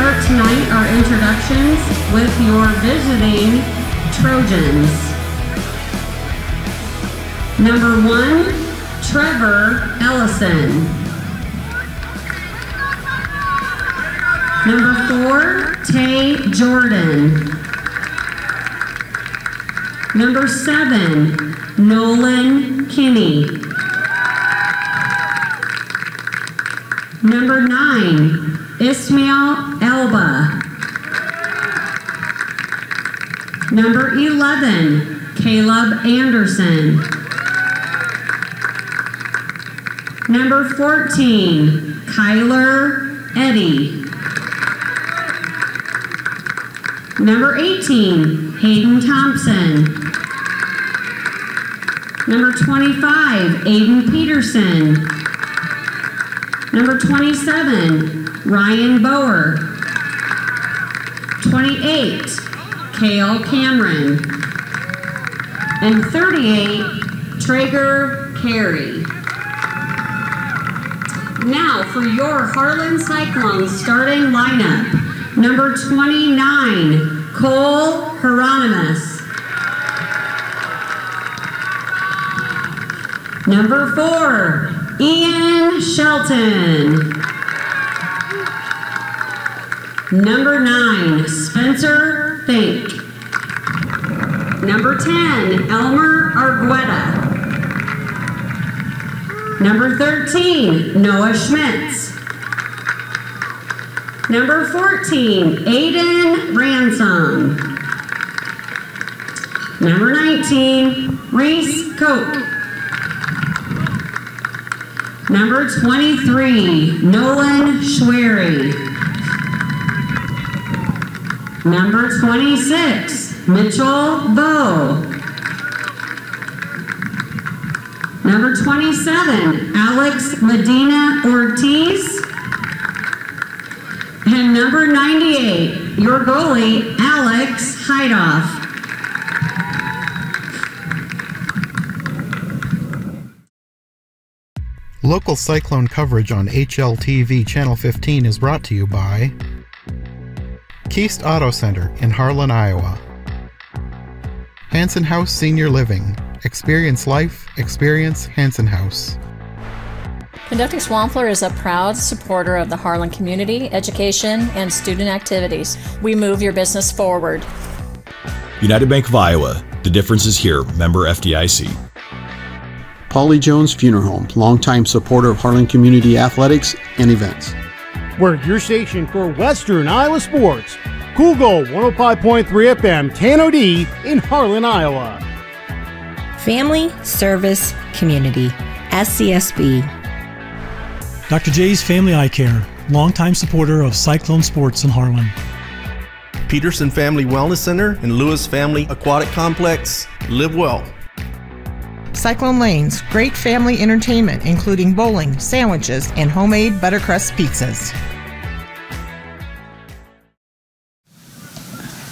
start tonight are introductions with your visiting Trojans. Number 1, Trevor Ellison. Number 4, Tay Jordan. Number 7, Nolan Kinney. Number 9, Ismail Elba. Number 11, Caleb Anderson. Number 14, Kyler Eddy. Number 18, Hayden Thompson. Number 25, Aiden Peterson. Number 27, Ryan Bower. 28, Kale Cameron. And 38, Traeger Carey. Now for your Harlan Cyclone starting lineup. Number 29, Cole Hieronymus. Number 4, Ian Shelton. Number 9, Spencer Fink. Number 10, Elmer Argueta. Number 13, Noah Schmitz. Number 14, Aiden Ransom. Number 19, Reese Koch. Number 23, Nolan Schwery. Number 26, Mitchell Bowe. Number 27, Alex Medina Ortiz. And number 98, your goalie, Alex Heidoff. Local Cyclone coverage on HLTV Channel 15 is brought to you by Keast Auto Center in Harlan, Iowa. Hanson House Senior Living. Experience life, experience Hanson House. Conducting Swampler is a proud supporter of the Harlan community, education, and student activities. We move your business forward. United Bank of Iowa. The difference is here. Member FDIC. Polly Jones Funeral Home, longtime supporter of Harlan community athletics and events. We're your station for Western Iowa sports. Cool Gold 105.3 FM, Tano D in Harlan, Iowa. Family Service Community, SCSB. Dr. J's Family Eye Care, longtime supporter of Cyclone Sports in Harlan. Peterson Family Wellness Center and Lewis Family Aquatic Complex. Live well. Cyclone Lanes, great family entertainment including bowling, sandwiches, and homemade buttercrust pizzas.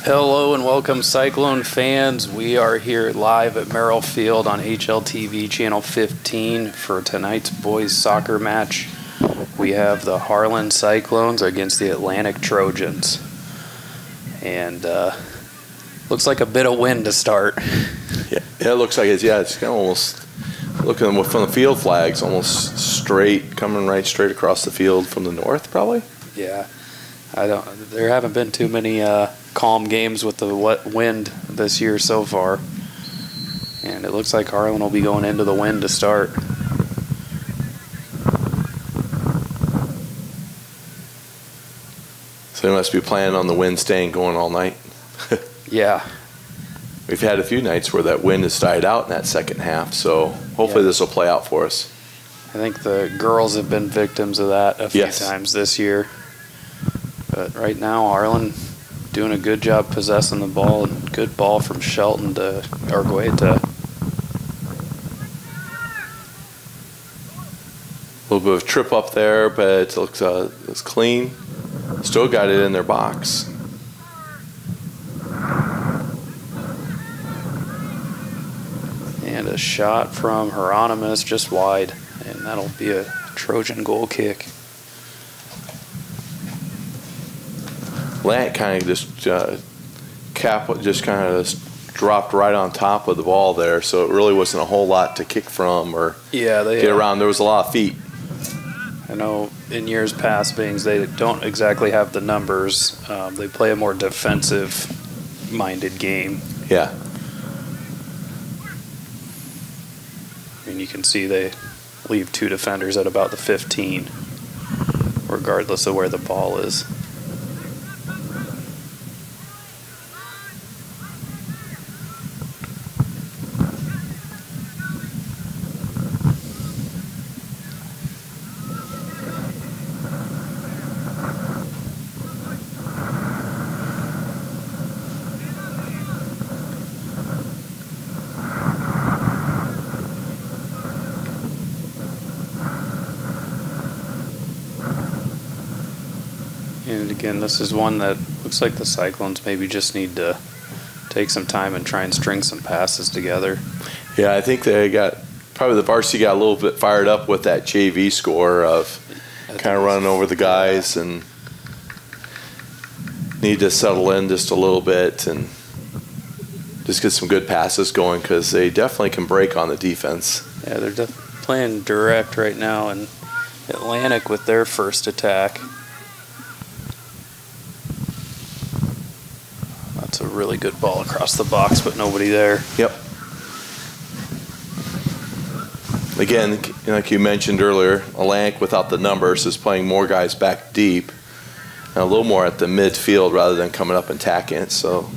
Hello and welcome Cyclone fans. We are here live at Merrill Field on HLTV Channel 15 for tonight's boys soccer match. We have the Harlan Cyclones against the Atlantic Trojans. And looks like a bit of wind to start. Yeah, it looks like it's kind of almost looking from the field flags, almost straight, coming right straight across the field from the north, probably. Yeah, there haven't been too many calm games with the wet wind this year so far, and it looks like Harlan will be going into the wind to start. So they must be planning on the wind staying going all night. Yeah. We've had a few nights where that wind has died out in that second half, so hopefully this will play out for us. I think the girls have been victims of that a few times this year. But right now, Harlan doing a good job possessing the ball. Good ball from Shelton to Argueta. A little bit of trip up there, but it looks it's clean. Still got it in their box. And a shot from Hieronymus just wide, and that'll be a Trojan goal kick. Lant kind of just dropped right on top of the ball there, so it really wasn't a whole lot to kick from or get around. There was a lot of feet. I know in years past, Bings, they don't exactly have the numbers. They play a more defensive-minded game. Yeah. I mean, you can see they leave 2 defenders at about the 15, regardless of where the ball is. And again, this is one that looks like the Cyclones maybe just need to take some time and try and string some passes together. Yeah, I think probably the varsity got a little bit fired up with that JV score of kind of running over the guys and need to settle in just a little bit and just get some good passes going, because they definitely can break on the defense. Yeah, they're playing direct right now, and Atlantic with their first attack. That's a really good ball across the box, but nobody there. Yep. Again, like you mentioned earlier, Atlantic without the numbers is playing more guys back deep and a little more at the midfield rather than coming up and tacking it. So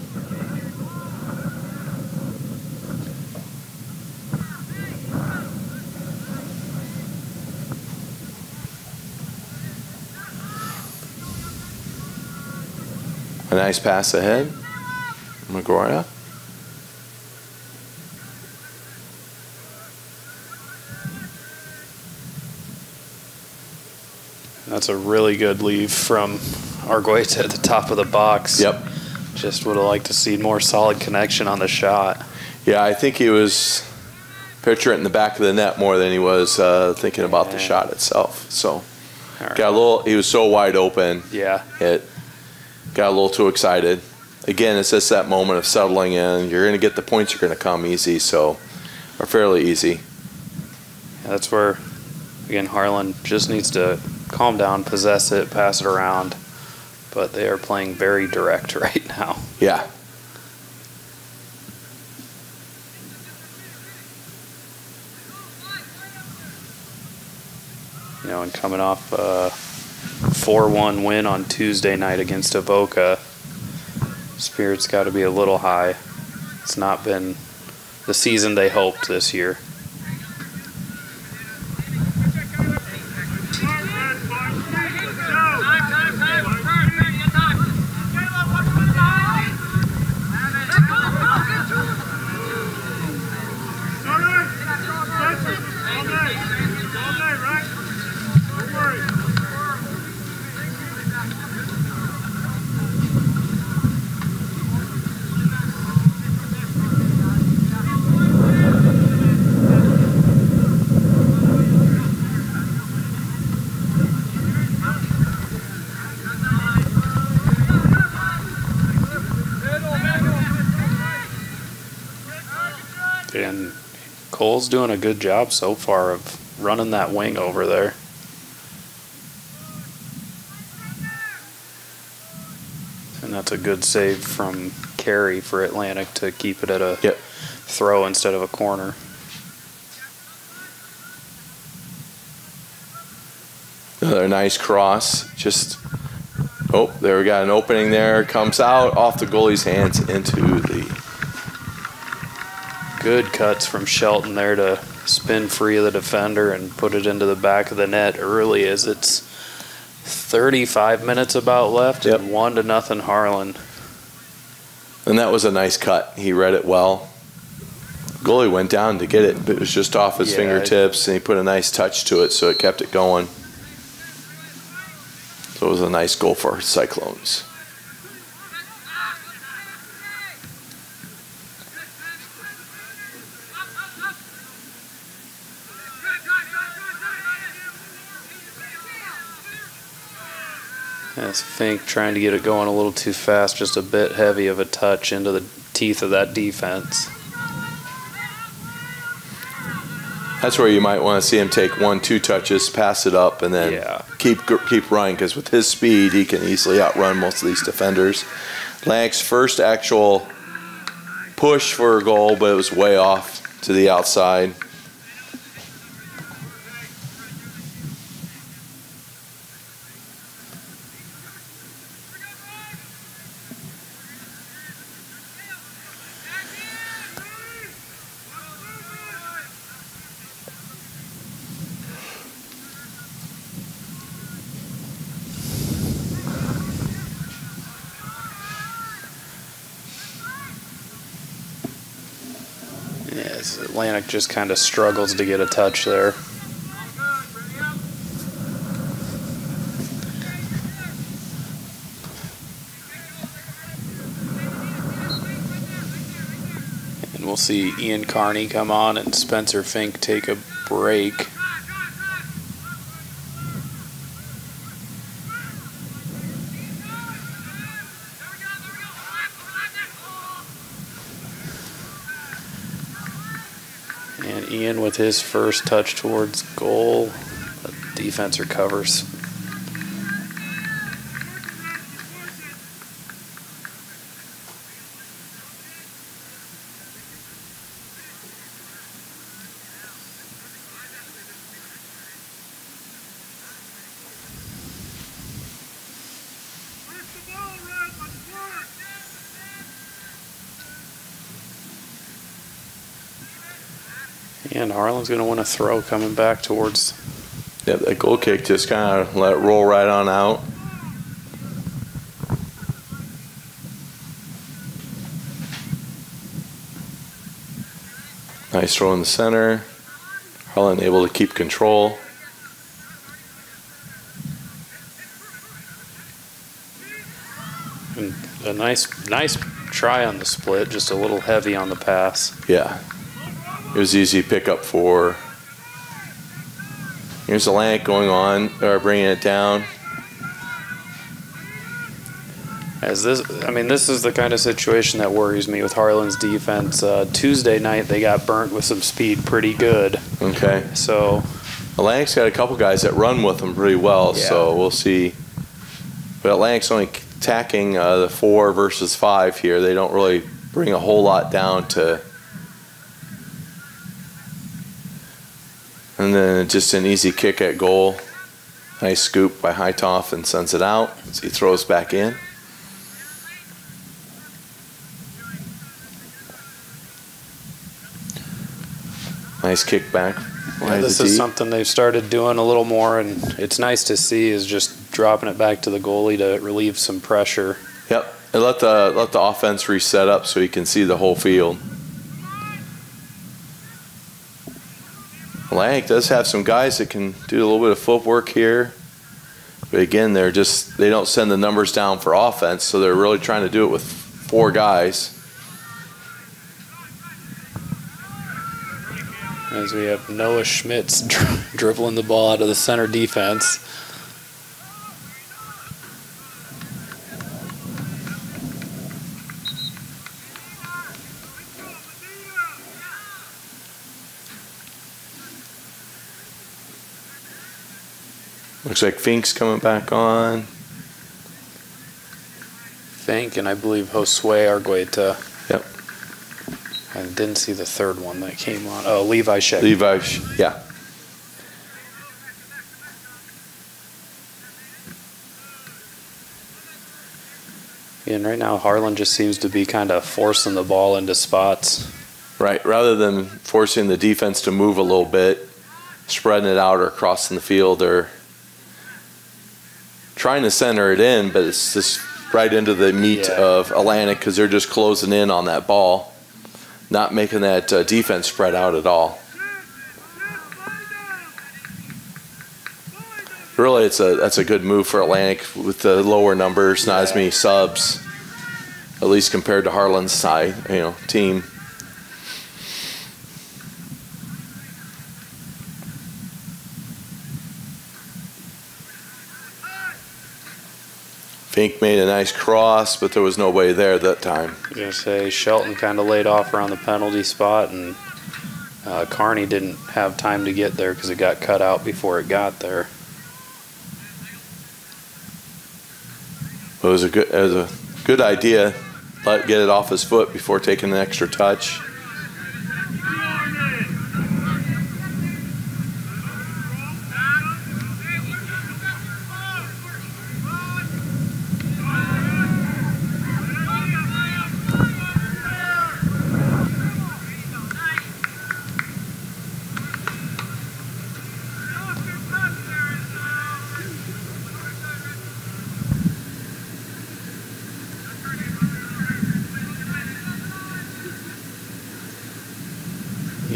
a nice pass ahead. McGuire. That's a really good leave from Argueta at the top of the box. Yep. Just would have liked to see more solid connection on the shot. Yeah, I think he was picturing it in the back of the net more than he was thinking about the shot itself. So he was so wide open. Yeah. It got a little too excited. Again, it's just that moment of settling in. You're going to get the points are going to come easy, or fairly easy. Yeah, that's where, again, Harlan just needs to calm down, possess it, pass it around. But they are playing very direct right now. Yeah. You know, and coming off a 4-1 win on Tuesday night against Avoca, spirits got to be a little high. It's not been the season they hoped this year. And Cole's doing a good job so far of running that wing over there. And that's a good save from Carey for Atlantic to keep it at a throw instead of a corner. Another nice cross. There we got an opening there. Comes out off the goalie's hands into the... Good cuts from Shelton there to spin free of the defender and put it into the back of the net early, as it's 35 minutes about left and 1-0 Harlan. And that was a nice cut. He read it well. Goalie went down to get it, but it was just off his fingertips, and he put a nice touch to it, so it kept it going. So it was a nice goal for Cyclones. As Fink trying to get it going a little too fast, just a bit heavy of a touch into the teeth of that defense. That's where you might want to see him take 1-2 touches, pass it up, and then keep running, because with his speed, he can easily outrun most of these defenders. Lank's first actual push for a goal, but it was way off to the outside. Yes, Atlantic just kind of struggles to get a touch there. And we'll see Ian Carney come on and Spencer Fink take a break. And Ian with his first touch towards goal. The defense recovers. And Harlan's going to win a throw coming back towards. Yeah, that goal kick just kind of let it roll right on out. Nice throw in the center. Harlan able to keep control. And a nice try on the split, just a little heavy on the pass. Yeah. It was easy pickup for. Here's Atlantic going on, or bringing it down. As this, I mean, this is the kind of situation that worries me with Harlan's defense. Tuesday night they got burnt with some speed pretty good. Okay. So Atlantic's got a couple guys that run with them pretty well, so we'll see. But Atlantic's only attacking the 4 versus 5 here. They don't really bring a whole lot down to. And then just an easy kick at goal. Nice scoop by Hightoff and sends it out as he throws back in. Nice kick back. Yeah, this is something they've started doing a little more, and it's nice to see, is just dropping it back to the goalie to relieve some pressure. Yep, and let the offense reset up so you can see the whole field. Atlantic does have some guys that can do a little bit of footwork here, but again, they don't send the numbers down for offense, so they're really trying to do it with 4 guys. As we have Noah Schmitz dribbling the ball out of the center defense. Looks like Fink's coming back on. Fink and I believe Josue Argueta. Yep. I didn't see the third one that came on. Oh, Levi Sheck. Yeah. And right now Harlan just seems to be kind of forcing the ball into spots. Right, rather than forcing the defense to move a little bit, spreading it out or crossing the field, or trying to center it in, but it's just right into the meat of Atlantic because they're just closing in on that ball, not making that defense spread out at all. Really, that's a good move for Atlantic with the lower numbers, not as many subs, at least compared to Harlan's side, team. Fink made a nice cross, but there was nobody there that time. I was going to say, Shelton kind of laid off around the penalty spot, and Kearney didn't have time to get there because it got cut out before it got there. It was a good idea. Get it off his foot before taking an extra touch.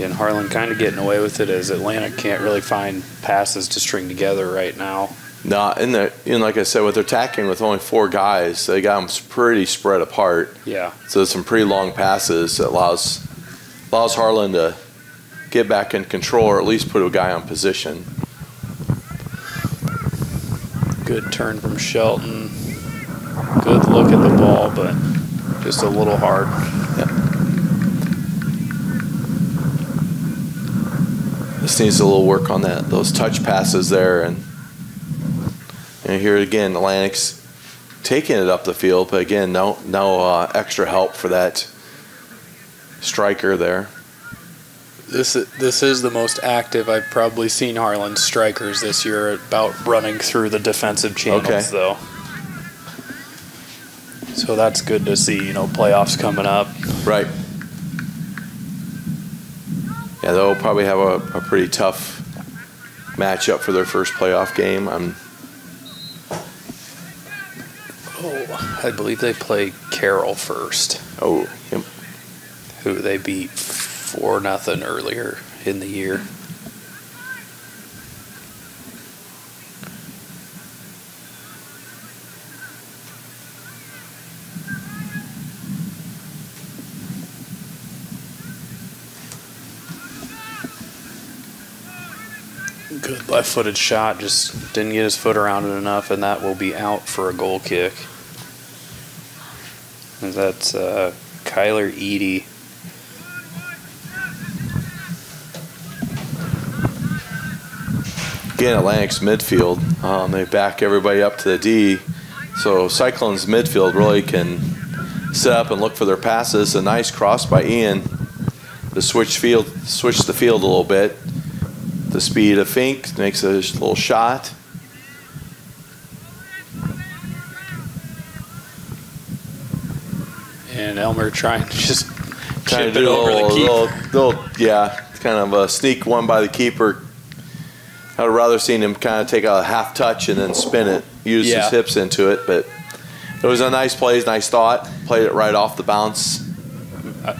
And Harlan kind of getting away with it as Atlantic can't really find passes to string together right now. No, like I said, with their attacking with only 4 guys, they got them pretty spread apart. Yeah. So some pretty long passes that allows Harlan to get back in control or at least put a guy on position. Good turn from Shelton. Good look at the ball, but just a little hard. Yeah. This needs a little work on those touch passes there, and here again, Atlantic's taking it up the field, but again, no extra help for that striker there. This is the most active I've probably seen Harlan strikers this year about running through the defensive channels, though. So that's good to see. Playoffs coming up. Right. Yeah, they'll probably have a pretty tough matchup for their first playoff game. I believe they play Carroll first. Oh, yep. Who they beat 4-0 earlier in the year. Good left-footed shot, just didn't get his foot around it enough, and that will be out for a goal kick. And that's Kyler Eady. Again, Atlantic's midfield. They back everybody up to the D, so Cyclone's midfield really can set up and look for their passes. A nice cross by Ian to switch the field a little bit. The speed of Fink makes a little shot. And Elmer trying to just Trying chip it over the keeper. Kind of a sneak one by the keeper. I would rather seen him kind of take a half touch and then spin it, use his hips into it. But it was a nice play, nice thought. Played it right off the bounce.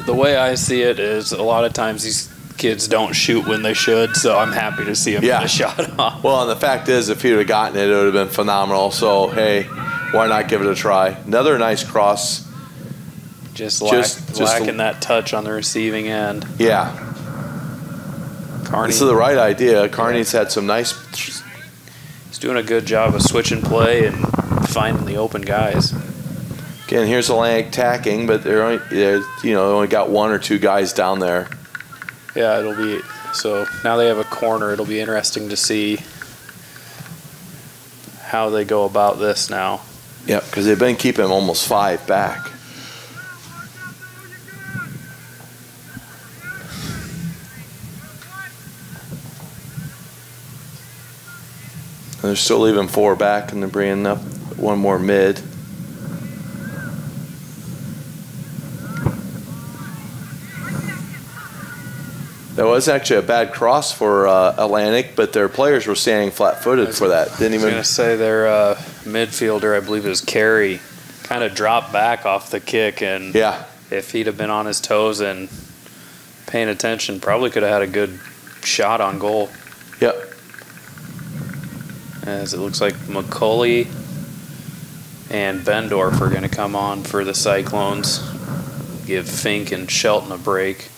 The way I see it is a lot of times these kids don't shoot when they should, so I'm happy to see him get a shot off. Well, and the fact is, if he would have gotten it, it would have been phenomenal. So, hey, why not give it a try? Another nice cross. Just lacking that touch on the receiving end. Yeah. Kearney. This is the right idea. Kearney's had some nice... He's doing a good job of switching play and finding the open guys. Again, here's Atlantic tacking, but they're only got 1 or 2 guys down there. Yeah, it'll be so now they have a corner. It'll be interesting to see how they go about this now. Yep, because they've been keeping almost 5 back. And they're still leaving 4 back, and they're bringing up 1 more mid. That was actually a bad cross for Atlantic, but their players were standing flat-footed for that. I was going to say their midfielder, I believe it was Carey, kind of dropped back off the kick, and if he'd have been on his toes and paying attention, probably could have had a good shot on goal. Yep. As it looks like McCulley and Bendorf are going to come on for the Cyclones, give Fink and Shelton a break.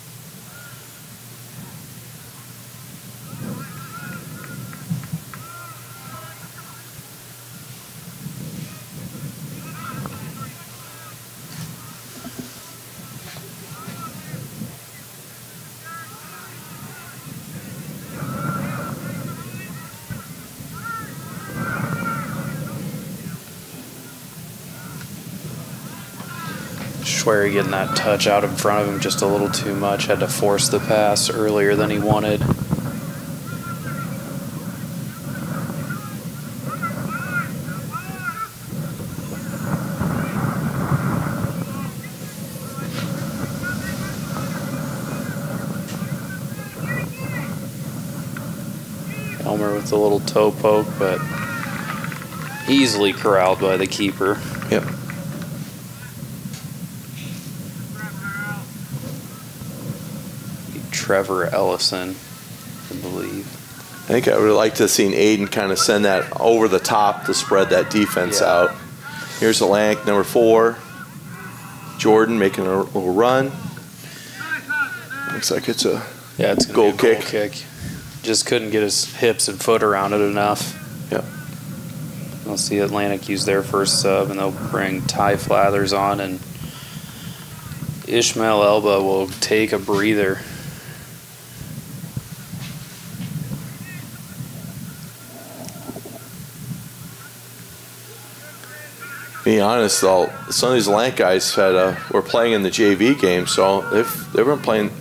Schwery getting that touch out in front of him just a little too much. Had to force the pass earlier than he wanted. Elmer with a little toe poke, but easily corralled by the keeper. Yep. Trevor Ellison, I believe. I think I would have liked to have seen Aiden kind of send that over the top to spread that defense out. Here's Atlantic, number 4. Jordan making a little run. Looks like it's a goal kick. Just couldn't get his hips and foot around it enough. Yep. We'll see Atlantic use their first sub, and they'll bring Ty Flathers on, and Ishmael Elba will take a breather. Being honest, though, some of these Atlantic guys were playing in the JV game, so they've been playing.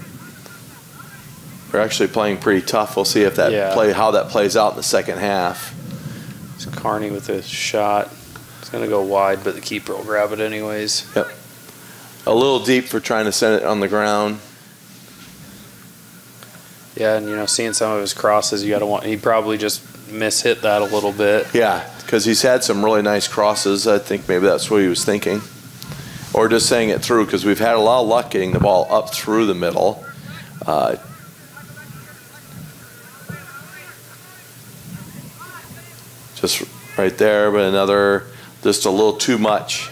They're actually playing pretty tough. We'll see if how that plays out in the second half. It's Carney with a shot. It's going to go wide, but the keeper will grab it anyways. Yep. A little deep for trying to send it on the ground. Yeah, and seeing some of his crosses, he probably just mishit that a little bit. Yeah, because he's had some really nice crosses. I think maybe that's what he was thinking. Or just saying it through, because we've had a lot of luck getting the ball up through the middle. Just right there, but just a little too much.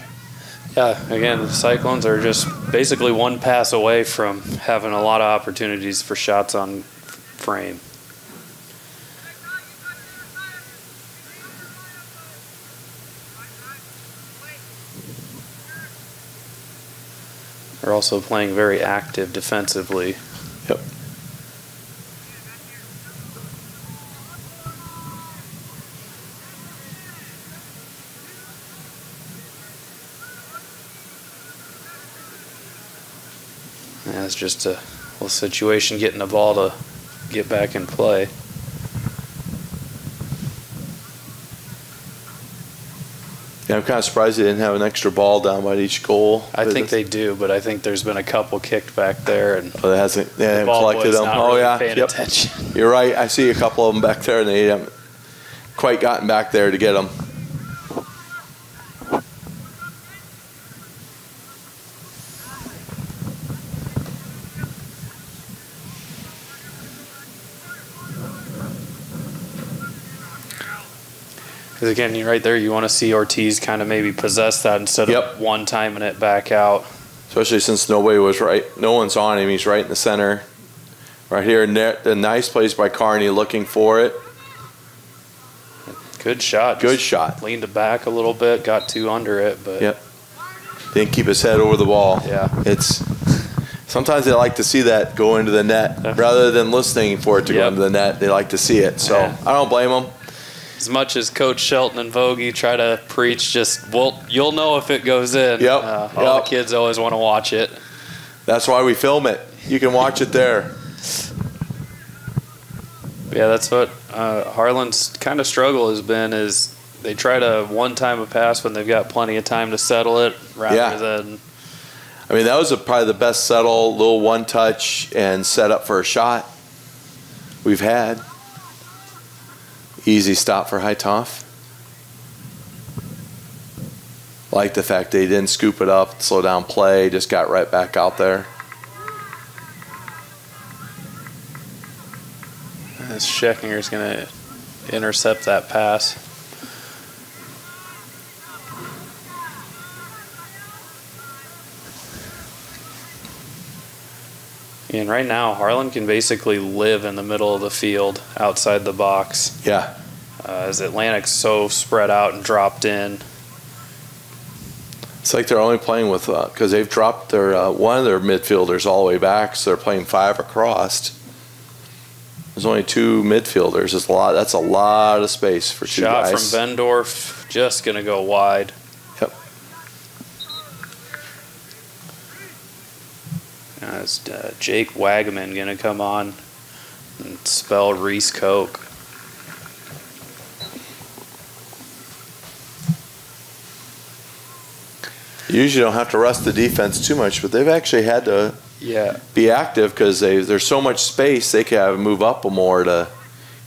Yeah, again, the Cyclones are just basically one pass away from having a lot of opportunities for shots on frame. They're also playing very active defensively. Yep. Yeah, it's just a little situation getting the ball to get back in play. Yeah, I'm kind of surprised they didn't have an extra ball down by each goal. I think they do, but I think there's been a couple kicked back there, and they haven't collected them. Paying attention. You're right. I see a couple of them back there, and they haven't quite gotten back there to get them. Because again, you're right there, you want to see Ortiz kind of maybe possess that instead of one-timing it back out. Especially since nobody was right. No one's on him. He's right in the center. Right here, the nice plays by Carney looking for it. Good shot. Good shot. Leaned it back a little bit, got 2 under it, but didn't keep his head over the ball. Yeah. Sometimes they like to see that go into the net rather than listening for it to go into the net. They like to see it. So I don't blame them. As much as Coach Shelton and Vogie try to preach, you'll know if it goes in. All the kids always want to watch it. That's why we film it. You can watch it there. Yeah, that's what Harlan's kind of struggle has been, is they try to one-time a pass when they've got plenty of time to settle it rather than... I mean, that was probably the best settle, little one-touch and set up for a shot we've had. Easy stop for Hightoff. Like the fact they didn't scoop it up, slow down play, just got right back out there. This Scheckinger's going to intercept that pass. And right now, Harlan can basically live in the middle of the field outside the box. Yeah. As Atlantic's so spread out and dropped in. It's like they're only playing with, because they've dropped their one of their midfielders all the way back, so they're playing 5 across. There's only 2 midfielders. That's a lot. That's a lot of space for 2 guys. Shot from Bendorf, just going to go wide. Yep. Is Jake Wagaman going to come on and spell Reese Koch? You usually don't have to rest the defense too much, but they've actually had to be active because there's so much space they can move up more to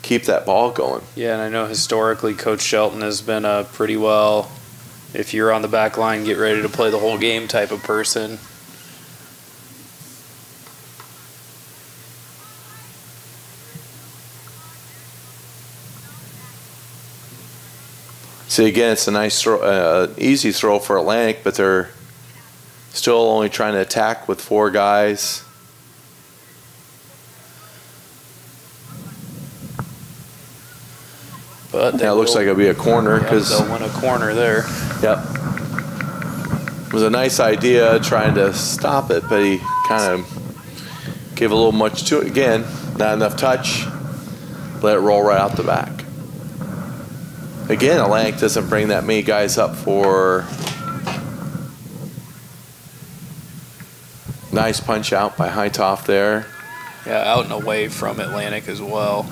keep that ball going. Yeah, and I know historically Coach Shelton has been a pretty well, if you're on the back line, get ready to play the whole game type of person. See, again, it's a nice throw, easy throw for Atlantic, but they're still only trying to attack with 4 guys. But that looks like it'll be a corner because they'll win a corner there. Yep. It was a nice idea trying to stop it, but he kind of gave a little much to it. Again, not enough touch. Let it roll right out the back. Again, Atlantic doesn't bring that many guys up for nice punch out by Hightoff there. Yeah, out and away from Atlantic as well.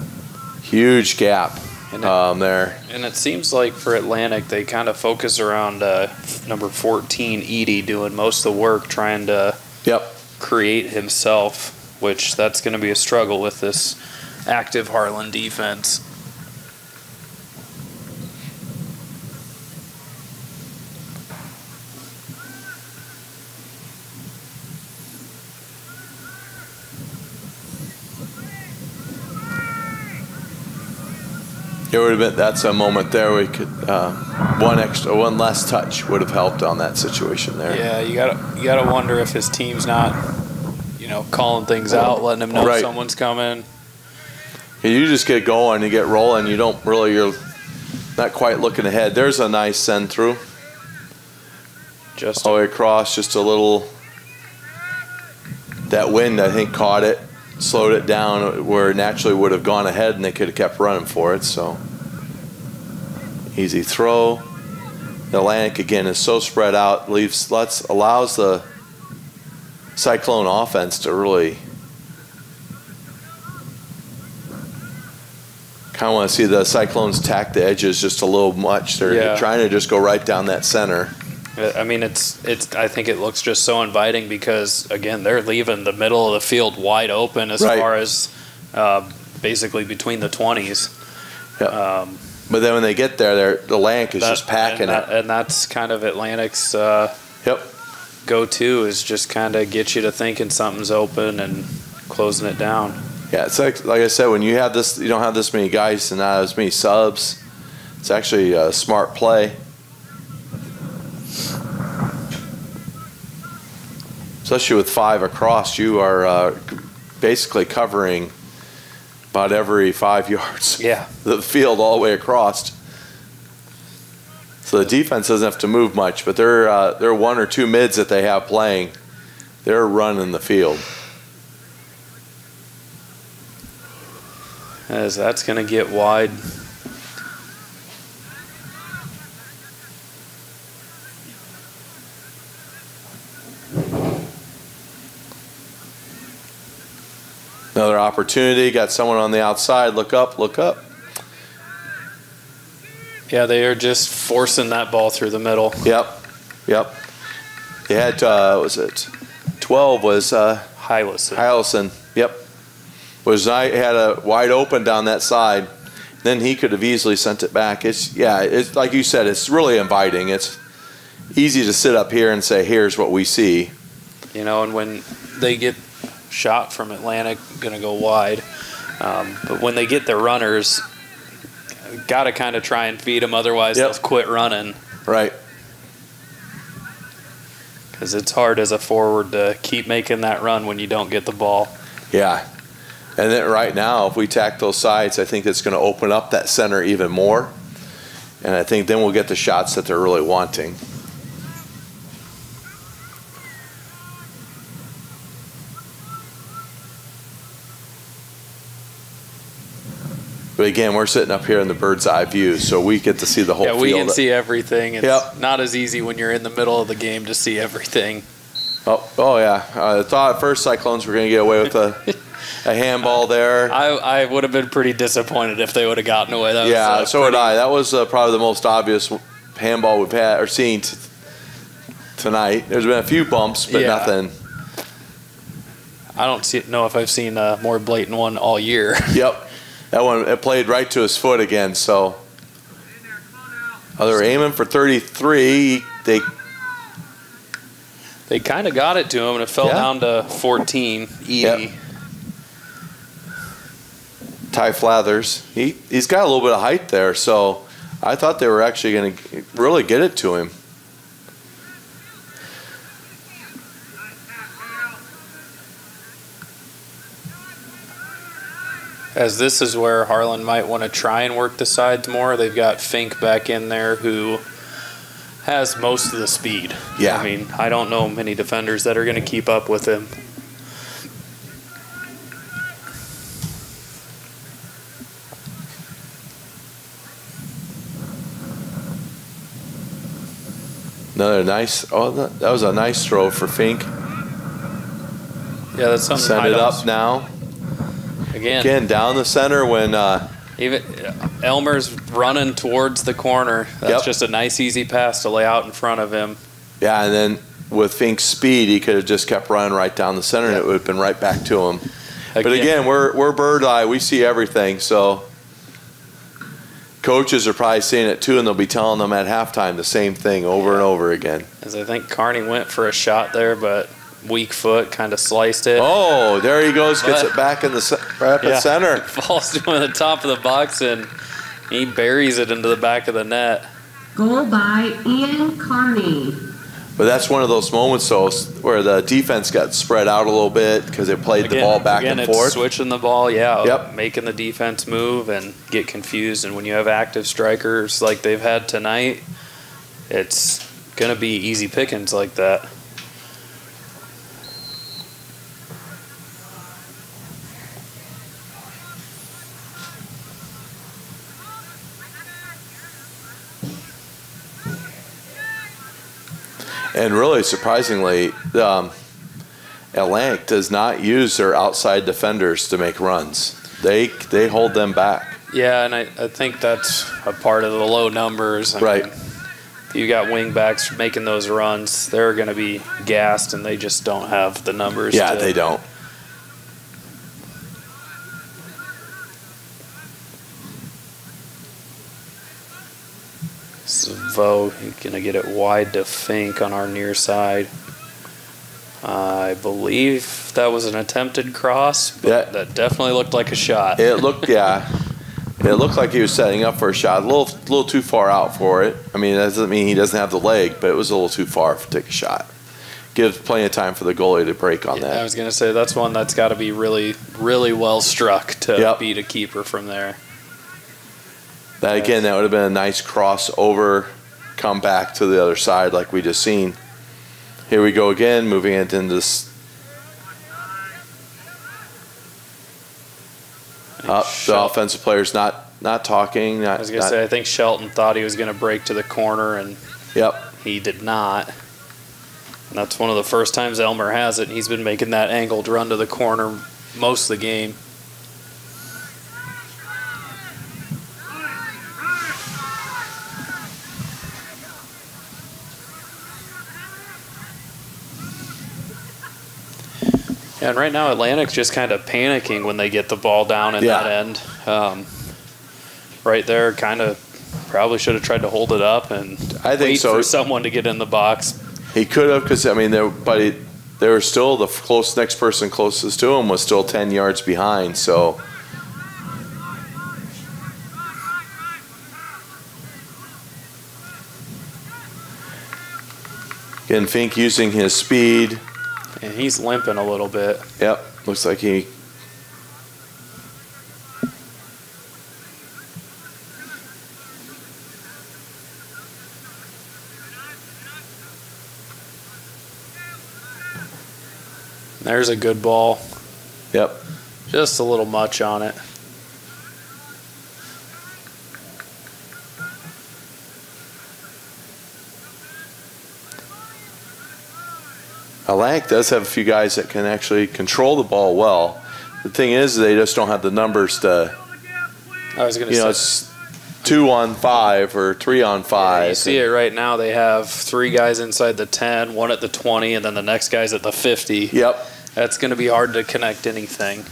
Huge gap there. And it seems like for Atlantic, they kind of focus around number 14, Edie, doing most of the work, trying to create himself, which that's going to be a struggle with this active Harlan defense. It would have been, that's a moment there we could one less touch would have helped on that situation there. Yeah, you gotta wonder if his team's not, calling things out, letting him know someone's coming. Yeah, you just get going, you get rolling. You don't really, you're not quite looking ahead. There's a nice send through. Just all the way across, just a little. That wind, I think, caught it. Slowed it down where it naturally would have gone ahead and they could have kept running for it. So easy throw. The Atlantic again is so spread out, allows the Cyclone offense to really kind of want to see the Cyclones tack the edges just a little much. They're trying to just go right down that center. I mean, I think it looks just so inviting because, again, they're leaving the middle of the field wide open as far as basically between the 20s. Yeah. But then when they get there, the Atlantic is just packing it. And that's kind of Atlantic's go-to is just kind of get you to thinking something's open and closing it down. Yeah, it's like I said, when you have this, you don't have this many guys and not as many subs. It's actually a smart play. Especially with 5 across, you are basically covering about every 5 yards of the field all the way across. So the defense doesn't have to move much, but they're 1 or 2 mids that they have playing. They're running the field. As that's going to get wide. Another opportunity, got someone on the outside, look up, look up. Yeah, they are just forcing that ball through the middle. Yep. They had, was it 12 was Hyllison. Yep. Had a wide open down that side. Then he could have easily sent it back. It's like you said, it's really inviting. It's easy to sit up here and say, here's what we see. And when they get shot from Atlantic, going to go wide. But when they get their runners, got to kind of try and feed them, otherwise they'll quit running. Right. Because it's hard as a forward to keep making that run when you don't get the ball. Yeah. And then right now, if we tack those sides, I think it's going to open up that center even more. And I think then we'll get the shots that they're really wanting. But again, we're sitting up here in the bird's eye view, so we get to see the whole field. Yeah, we can see everything. It's not as easy when you're in the middle of the game to see everything. Oh yeah. I thought at first Cyclones were going to get away with a handball there. I would have been pretty disappointed if they would have gotten away. That was, so would I. That was probably the most obvious handball we've had or seen tonight. There's been a few bumps, but nothing. I don't know if I've seen a more blatant one all year. Yep. That one, it played right to his foot again, so. Oh, they were aiming for 33. They kind of got it to him, and it fell down to 14. Easy. Yep. Ty Flathers, he's got a little bit of height there, so I thought they were actually going to really get it to him. As this is where Harlan might want to try and work the sides more. They've got Fink back in there who has most of the speed. Yeah. I mean, I don't know many defenders that are going to keep up with him. Another nice, that was a nice throw for Fink. Yeah, that's something. Send it up now. Again, down the center when even Elmer's running towards the corner. That's just a nice, easy pass to lay out in front of him. Yeah, and then with Fink's speed, he could have just kept running right down the center, and it would have been right back to him. But again, we're bird eye. We see everything, so coaches are probably seeing it too, and they'll be telling them at halftime the same thing over and over again. As I think Carney went for a shot there, but weak foot kind of sliced it. Oh, there he goes, gets it back in the rapid center. Falls to him at the top of the box, and he buries it into the back of the net. Goal by Ian Carney. But that's one of those moments, though, where the defense got spread out a little bit because they played the ball back and forth. It's switching the ball, making the defense move and get confused. And when you have active strikers like they've had tonight, it's going to be easy pickings like that. And really surprisingly, Atlantic does not use their outside defenders to make runs. They hold them back. Yeah, and I think that's a part of the low numbers. I mean, if you got wing backs making those runs, they're going to be gassed, and they just don't have the numbers. Yeah, they don't. Vo, he's going to get it wide to Fink on our near side. I believe that was an attempted cross, but that definitely looked like a shot. It looked, it looked like he was setting up for a shot. A little too far out for it. I mean, that doesn't mean he doesn't have the leg, but it was a little too far to take a shot. Gives plenty of time for the goalie to break on that. I was going to say that's one that's got to be really, really well struck to beat a keeper from there. That again, that would have been a nice crossover, come back to the other side like we just seen. Here we go again, moving it into this. The offensive player's not talking. I was going to say, I think Shelton thought he was going to break to the corner, and he did not. And that's one of the first times Elmer has it. He's been making that angled run to the corner most of the game. And right now, Atlantic's just kind of panicking when they get the ball down in that end. Right there, kind of probably should have tried to hold it up and wait for someone to get in the box. He could have, because I mean, they were still the next person closest to him was still 10 yards behind. So. Again, Fink using his speed. And he's limping a little bit. Yep, looks like he. There's a good ball. Yep. Just a little much on it. Lank does have a few guys that can actually control the ball well. The thing is, they just don't have the numbers to. I was going to say, it's 2-on-5 or 3-on-5. Yeah, you see it right now. They have 3 guys inside the 10, 1 at the 20, and then the next guy's at the 50. Yep. That's going to be hard to connect anything.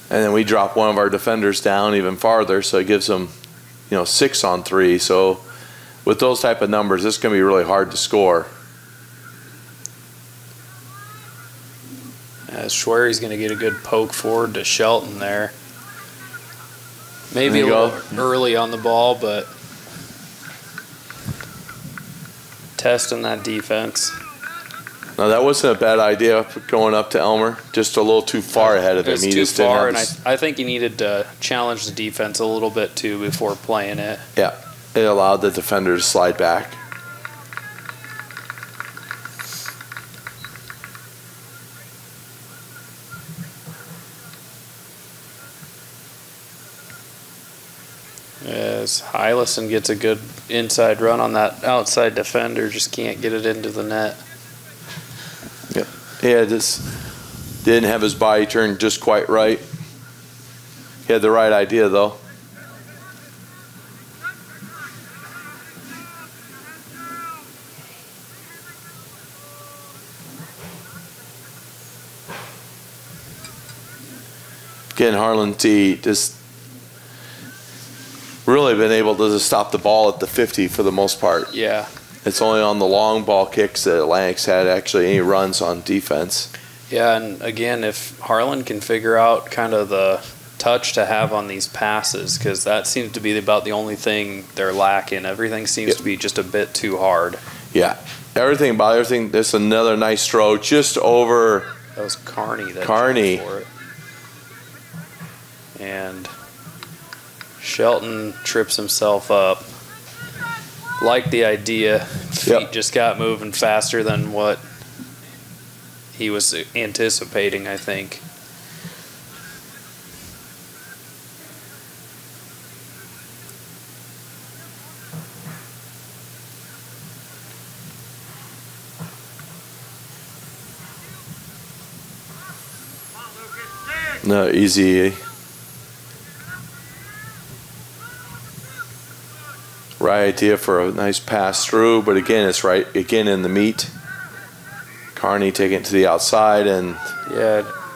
And then we drop one of our defenders down even farther, so it gives them, 6-on-3. So with those type of numbers, it's going to be really hard to score. Schwery's going to get a good poke forward to Shelton there. Maybe a little early on the ball, but testing that defense. No, that wasn't a bad idea going up to Elmer. Just a little too far ahead of him. It was too far, and I think he needed to challenge the defense a little bit too before playing it. Yeah, it allowed the defender to slide back. As Hylison gets a good inside run on that outside defender, just can't get it into the net. Yeah, just didn't have his body turned just quite right. He had the right idea, though. Again, Harlan T just really been able to just stop the ball at the 50 for the most part. Yeah. It's only on the long ball kicks that Lanks had actually any runs on defense. Yeah, and again, if Harlan can figure out kind of the touch to have on these passes, because that seems to be about the only thing they're lacking. Everything seems to be just a bit too hard. Yeah, everything. There's another nice throw just over. That was Carney. Carney. For it. And Shelton trips himself up. Like the idea, feet just got moving faster than what he was anticipating, I think. No, easy. Right idea for a nice pass through, but again, it's right again in the meat. Carney taking it to the outside and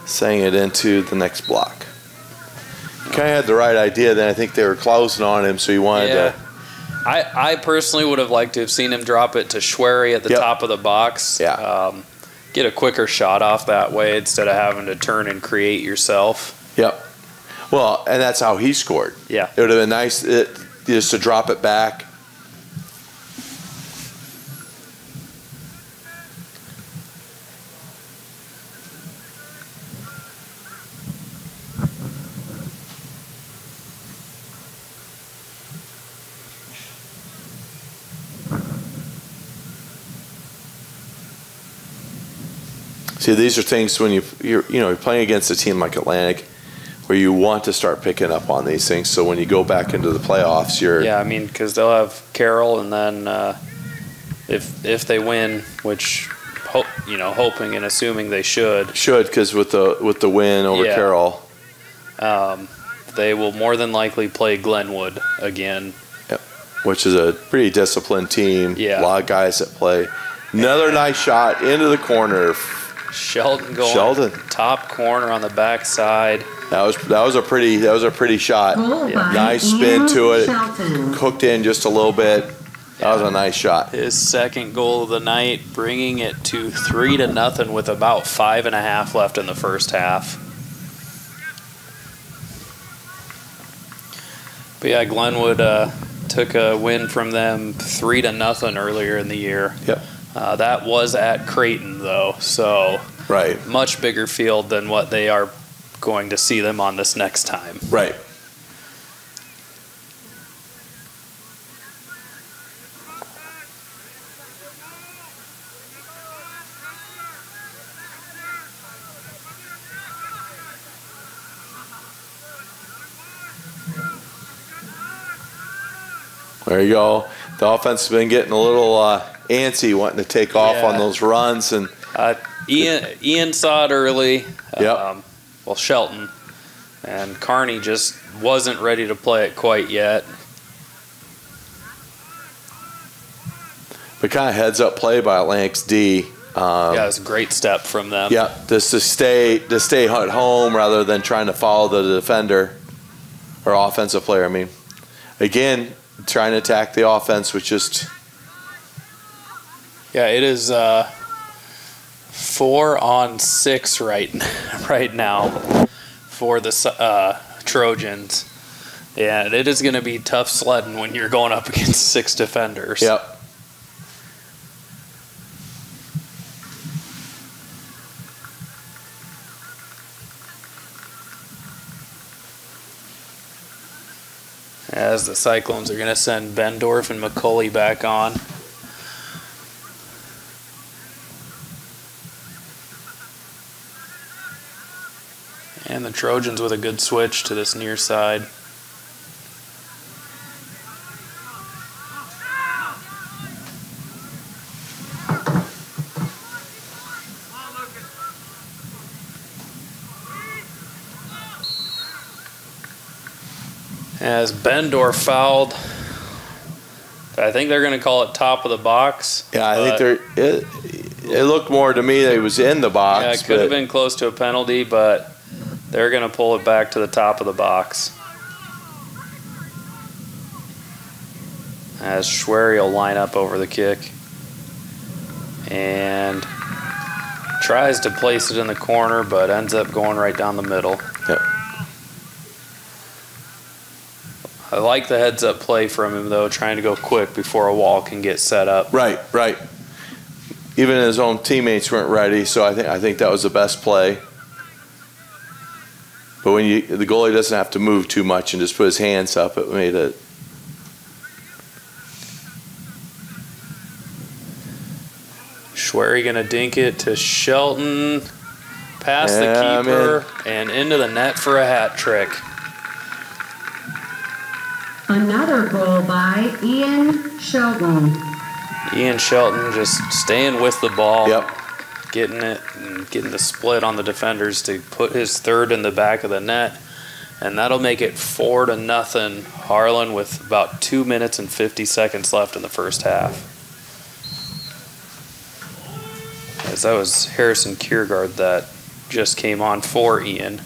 saying it into the next block. Kind of had the right idea. Then I think they were closing on him, so he wanted to. I personally would have liked to have seen him drop it to Schwery at the top of the box. Yeah. Get a quicker shot off that way instead of having to turn and create yourself. Yep. Well, and that's how he scored. Yeah. It would have been nice just to drop it back. See, these are things when you're playing against a team like Atlantic, where you want to start picking up on these things. So when you go back into the playoffs, because they'll have Carroll, and then if they win, which hoping and assuming they should, because with the win over Carroll, they will more than likely play Glenwood again. Yep. Which is a pretty disciplined team. Yeah. A lot of guys that play. Another nice shot into the corner. Shelton going top corner on the backside. That was a pretty shot. Nice spin to it. Cooked in just a little bit. That was a nice shot. His second goal of the night, bringing it to 3-0 with about 5.5 left in the first half. But yeah, Glenwood took a win from them 3-0 earlier in the year. Yep. That was at Creighton, though, so much bigger field than what they are going to see them on this next time. Right. There you go. The offense has been getting a little antsy, wanting to take off on those runs. And Ian saw it early. Yep. Well, Shelton. And Kearney just wasn't ready to play it quite yet. But kind of heads-up play by Atlantic's D. Yeah, it was a great step from them. Yeah, just to stay at home rather than trying to follow the defender or offensive player. I mean, again, trying to attack the offense, which just... Yeah, it is 4-on-6 right now for the Trojans. Yeah, it is going to be tough sledding when you're going up against 6 defenders. Yep. As the Cyclones are going to send Bendorf and McCulley back on. And the Trojans with a good switch to this near side. As Bendorf fouled, I think they're going to call it top of the box. Yeah, I think it looked more to me that he was in the box. Yeah, it could have been close to a penalty, but they're going to pull it back to the top of the box. As Schwery will line up over the kick and tries to place it in the corner, but ends up going right down the middle. Yep. I like the heads-up play from him, though, trying to go quick before a wall can get set up. Right. Even his own teammates weren't ready, so I think that was the best play. But when the goalie doesn't have to move too much and just put his hands up, it made it. Schwery gonna dink it to Shelton, past the keeper, and into the net for a hat trick. Another goal by Ian Shelton. Ian Shelton just staying with the ball. Yep. Getting it and getting the split on the defenders to put his third in the back of the net. And that'll make it 4-0 Harlan with about 2 minutes and 50 seconds left in the first half. As that was Harrison Kiergaard that just came on for Ian.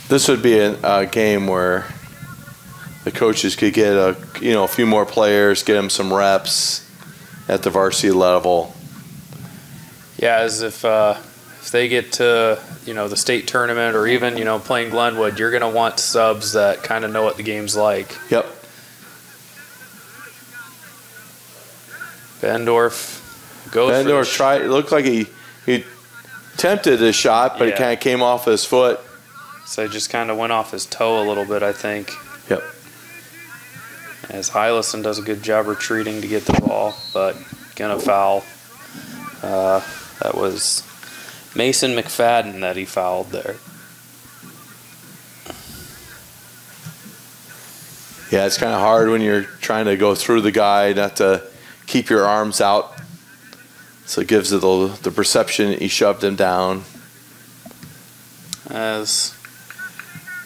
This would be a game where the coaches could get a few more players, get them some reps at the varsity level. Yeah, as if they get to the state tournament or even playing Glenwood, you're going to want subs that kind of know what the game's like. Yep. Bendorf goes. Bendorf tried. It looked like he attempted a shot, but it kind of came off his foot. So it just kind of went off his toe a little bit, I think. Yep. As Hylison does a good job retreating to get the ball, but gonna foul. That was Mason McFadden that he fouled there. Yeah, it's kind of hard when you're trying to go through the guy, not to keep your arms out. So it gives it the perception he shoved him down. As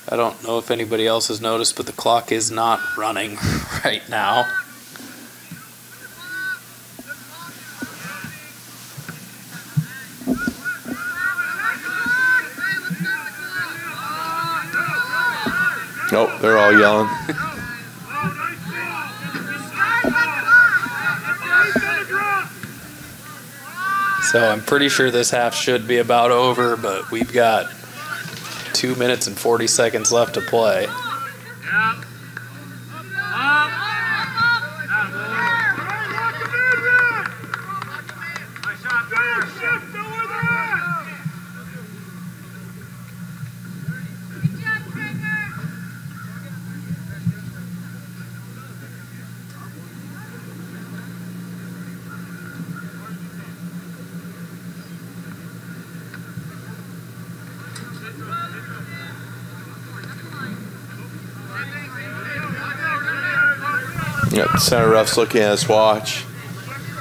I don't know if anybody else has noticed, but the clock is not running right now. Nope, they're all yelling. So I'm pretty sure this half should be about over, but we've got 2 minutes and 40 seconds left to play. Center ref's looking at his watch.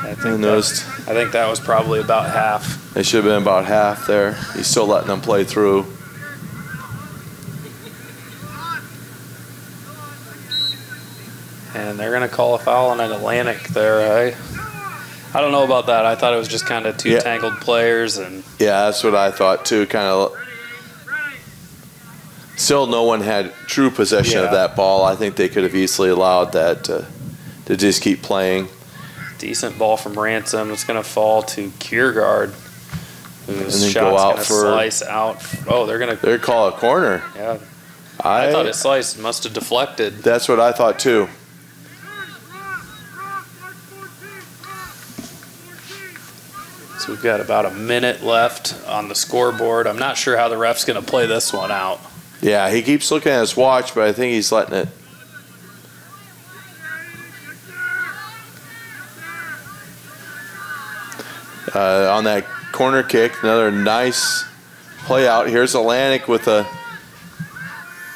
I think that was probably about half. It should have been about half there. He's still letting them play through. And they're going to call a foul on an Atlantic there. I don't know about that. I thought it was just kind of two tangled players. And yeah, that's what I thought too. Kind of. Still, no one had true possession of that ball. I think they could have easily allowed that to just keep playing. Decent ball from Ransom. It's going to fall to Kiergaard, whose shot's going to slice out. Oh, they're going to call a corner. Yeah, I thought it sliced. Must have deflected. That's what I thought too. So we've got about a minute left on the scoreboard. I'm not sure how the ref's going to play this one out. Yeah, he keeps looking at his watch, but I think he's letting it. On that corner kick, another nice play out. Here's Atlantic with a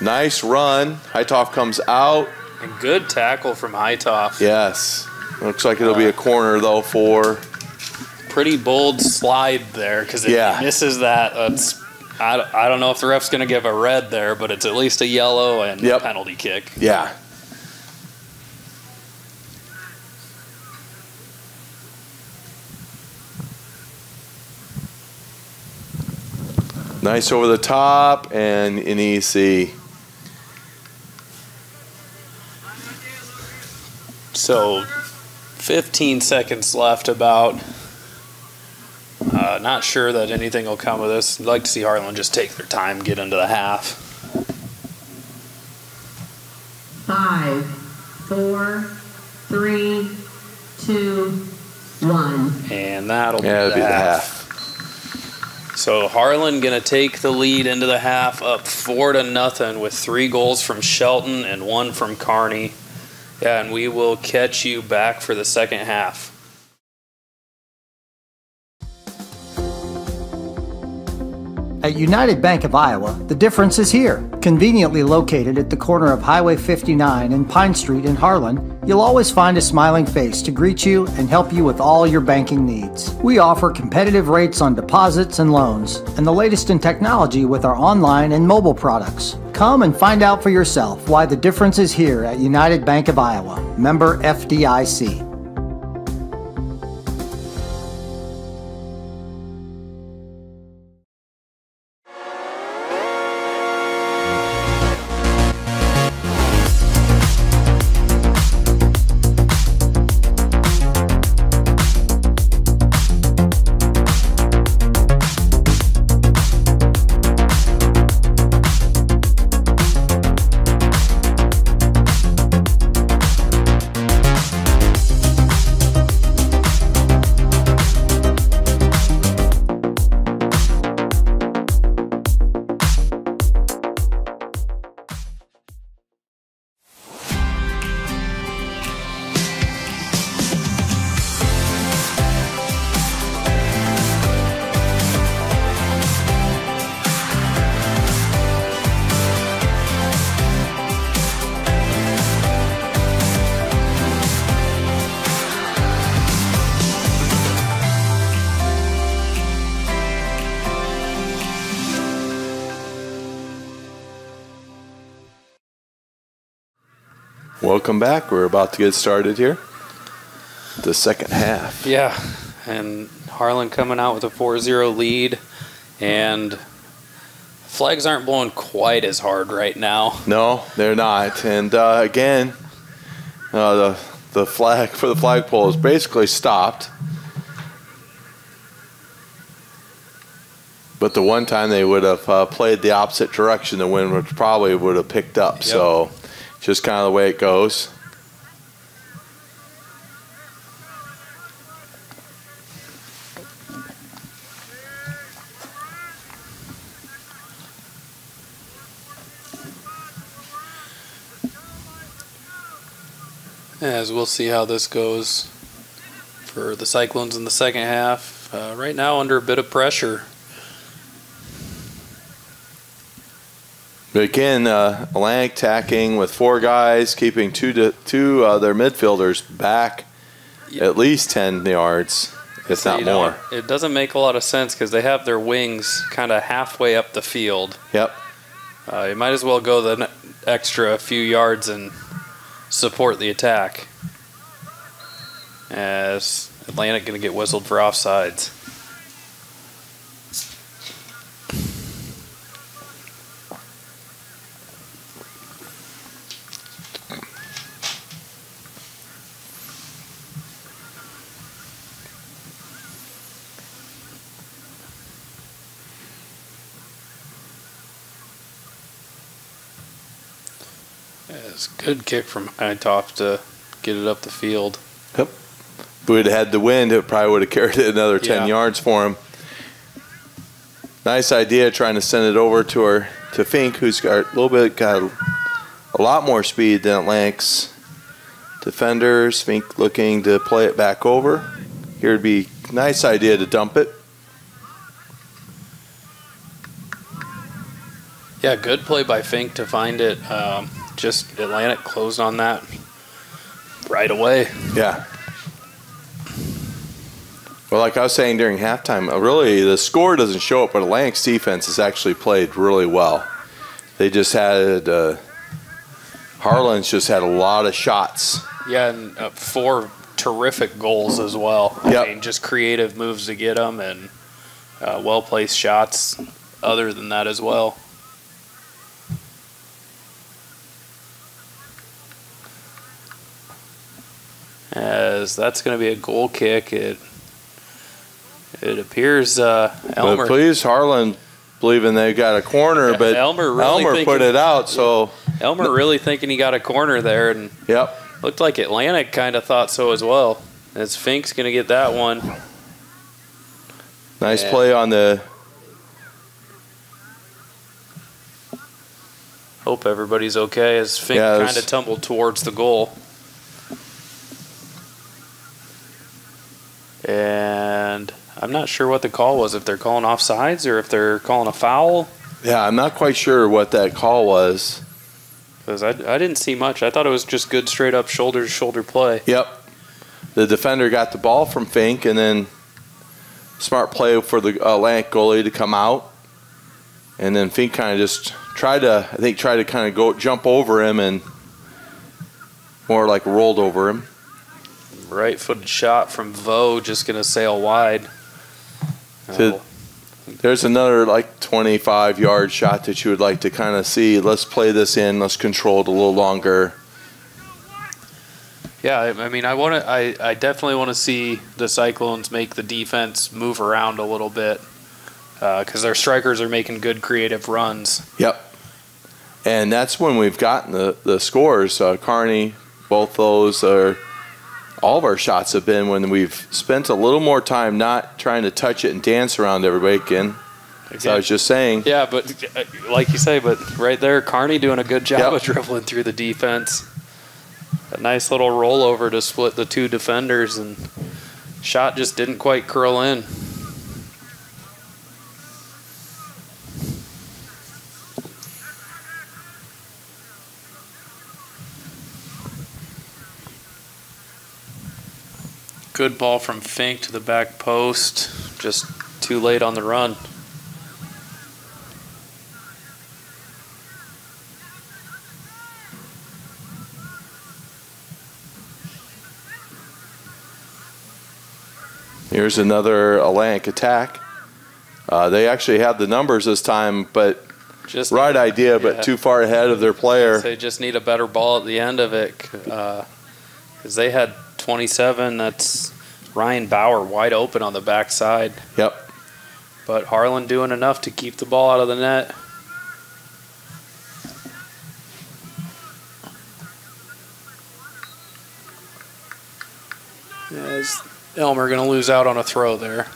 nice run. Heitoff comes out. And good tackle from Heitoff. Yes. Looks like it'll be a corner, though, for... Pretty bold slide there, because if he misses that, I don't know if the ref's going to give a red there, but it's at least a yellow and a penalty kick. Yeah. Nice over the top and an easy. So 15 seconds left about. Not sure that anything will come of this. I'd like to see Harlan just take their time, get into the half. 5, 4, 3, 2, 1. And that'll be the half. So Harlan going to take the lead into the half, up 4-0 with 3 goals from Shelton and 1 from Kearney. Yeah, and we will catch you back for the second half. At United Bank of Iowa, the difference is here. Conveniently located at the corner of Highway 59 and Pine Street in Harlan, you'll always find a smiling face to greet you and help you with all your banking needs. We offer competitive rates on deposits and loans, and the latest in technology with our online and mobile products. Come and find out for yourself why the difference is here at United Bank of Iowa, member FDIC. Welcome back. We're about to get started here. The second half. Yeah, and Harlan coming out with a 4-0 lead, and flags aren't blowing quite as hard right now. No, they're not. And again, the flag for the flagpole is basically stopped. But the one time they would have played the opposite direction, the wind probably would have picked up. Yep. So just kind of the way it goes. As we'll see how this goes for the Cyclones in the second half. Right now under a bit of pressure. But again, Atlantic tacking with 4 guys, keeping two their midfielders back at least 10 yards, if not more. It doesn't make a lot of sense because they have their wings kind of halfway up the field. Yep. You might as well go the extra few yards and support the attack. As Atlantic going to get whistled for offsides. It's a good kick from high top to get it up the field. Yep. If we would have had the wind, it probably would have carried it another 10 yards for him. Nice idea trying to send it over to Fink, who's got a lot more speed than Atlantic's defenders. Fink looking to play it back over. Here would be a nice idea to dump it. Yeah, good play by Fink to find it. Just Atlantic closed on that right away. Yeah. Well, like I was saying during halftime, really the score doesn't show it, but Atlantic's defense has actually played really well. They just had Harlan's just had a lot of shots. Yeah, and 4 terrific goals as well. Yep. I mean, just creative moves to get them and well-placed shots other than that as well. As that's going to be a goal kick. It appears Elmer. But please, Harlan believing they got a corner, but Elmer put it out. So Elmer really thinking he got a corner there, and looked like Atlantic kind of thought so as well. As Fink's going to get that one. Nice play on the. Hope everybody's okay as Fink kind of tumbled towards the goal. And I'm not sure what the call was, if they're calling offsides or if they're calling a foul. Yeah, I'm not quite sure what that call was. Because I didn't see much. I thought it was just good straight-up shoulder-to-shoulder play. Yep. The defender got the ball from Fink, and then smart play for the Atlantic goalie to come out. And then Fink kind of just tried to kind of go jump over him and more like rolled over him. Right-footed shot from Vo, just going to sail wide. There's another like 25-yard shot that you would like to kind of see. Let's play this in. Let's control it a little longer. Yeah, I mean, I definitely want to see the Cyclones make the defense move around a little bit because their strikers are making good creative runs. Yep. And that's when we've gotten the scores. Kearney, both those are. All of our shots have been when we've spent a little more time not trying to touch it and dance around everybody again. As I was just saying. Yeah, but like you say, but right there, Kearney doing a good job of dribbling through the defense. A nice little rollover to split the 2 defenders, and shot just didn't quite curl in. Good ball from Fink to the back post. Just too late on the run. Here's another Atlantic attack. They actually have the numbers this time, but just right idea, but too far ahead of their player. They just need a better ball at the end of it because they had 27. That's Ryan Bauer wide open on the backside. Yep. But Harlan doing enough to keep the ball out of the net. As Elmer going to lose out on a throw there.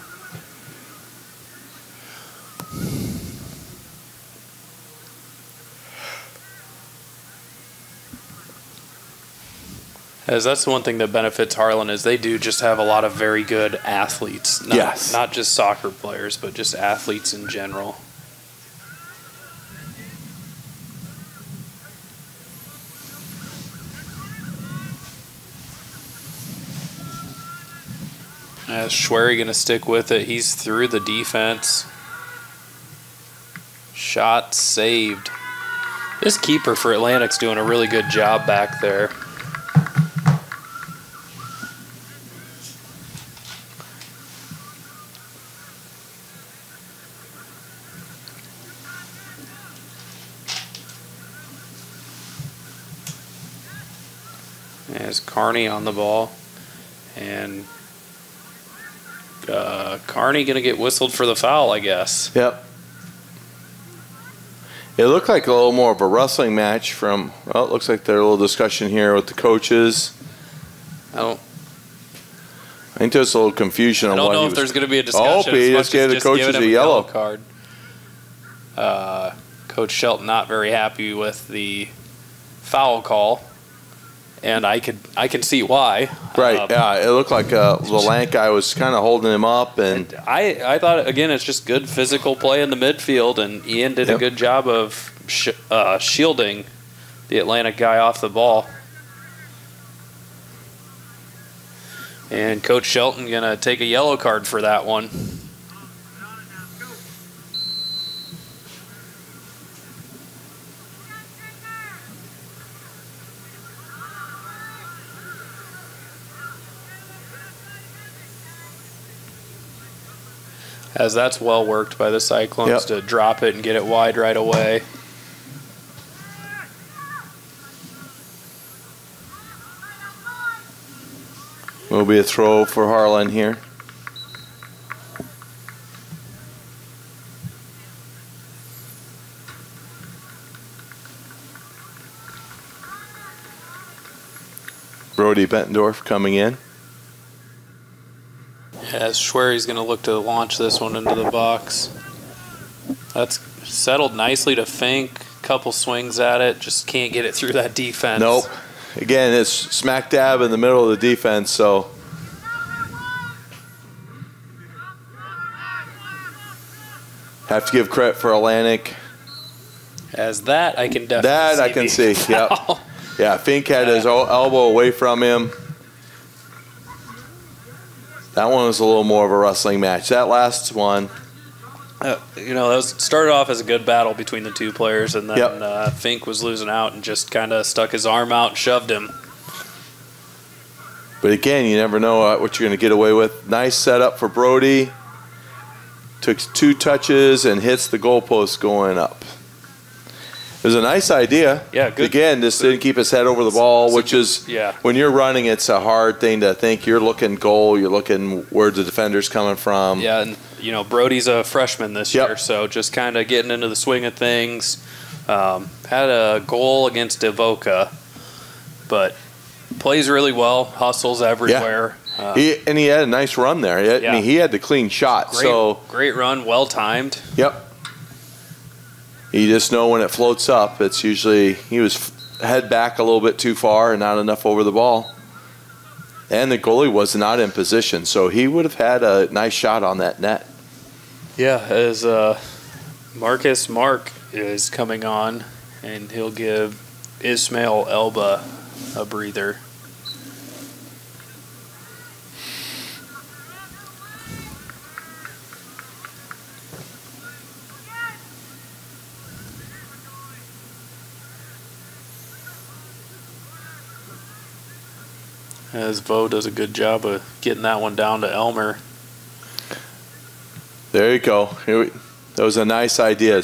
As that's the one thing that benefits Harlan is they do just have a lot of very good athletes. Not just soccer players, but just athletes in general. Schwery going to stick with it. He's through the defense. Shot saved. This keeper for Atlantic's doing a really good job back there. There's Carney on the ball. And Carney going to get whistled for the foul, I guess. Yep. It looked like a little more of a wrestling match from, well, it looks like there's a little discussion here with the coaches. I think there's a little confusion on what he was. I don't know if there's going to be a discussion. Oh, he just gave the coaches a yellow card. Coach Shelton not very happy with the foul call. And I can see why. Right. Yeah. It looked like the Lank guy was kind of holding him up, and I thought again it's just good physical play in the midfield, and Ian did a good job of shielding the Atlantic guy off the ball. And Coach Shelton gonna take a yellow card for that one. As that's well worked by the Cyclones to drop it and get it wide right away. Will be a throw for Harlan here. Brody Bettendorf coming in. As Schwery's going to look to launch this one into the box. That's settled nicely to Fink. Couple swings at it. Just can't get it through that defense. Nope. Again, it's smack dab in the middle of the defense, so. Have to give credit for Atlantic. As that, I can definitely see. Yep. Yeah, Fink had his elbow away from him. That one was a little more of a wrestling match. That last one. That started off as a good battle between the two players, and then Fink was losing out and just kind of stuck his arm out and shoved him. But again, you never know what you're going to get away with. Nice setup for Brody. Took 2 touches and hits the goalpost going up. It was a nice idea. Yeah, good. Again, just didn't keep his head over the ball, which is, when you're running, it's a hard thing to think. You're looking goal, you're looking where the defender's coming from. Yeah, and, Brody's a freshman this year, so just kind of getting into the swing of things. Had a goal against Evoca, but plays really well, hustles everywhere. Yeah. He had a nice run there. I mean, he had the clean shot. Great run, well-timed. Yep. You just know when it floats up, it's usually he was head back a little bit too far and not enough over the ball. And the goalie was not in position, so he would have had a nice shot on that net. Yeah, as Marcus Mark is coming on, and he'll give Ismail Elba a breather. As Vo does a good job of getting that one down to Elmer. There you go. That was a nice idea.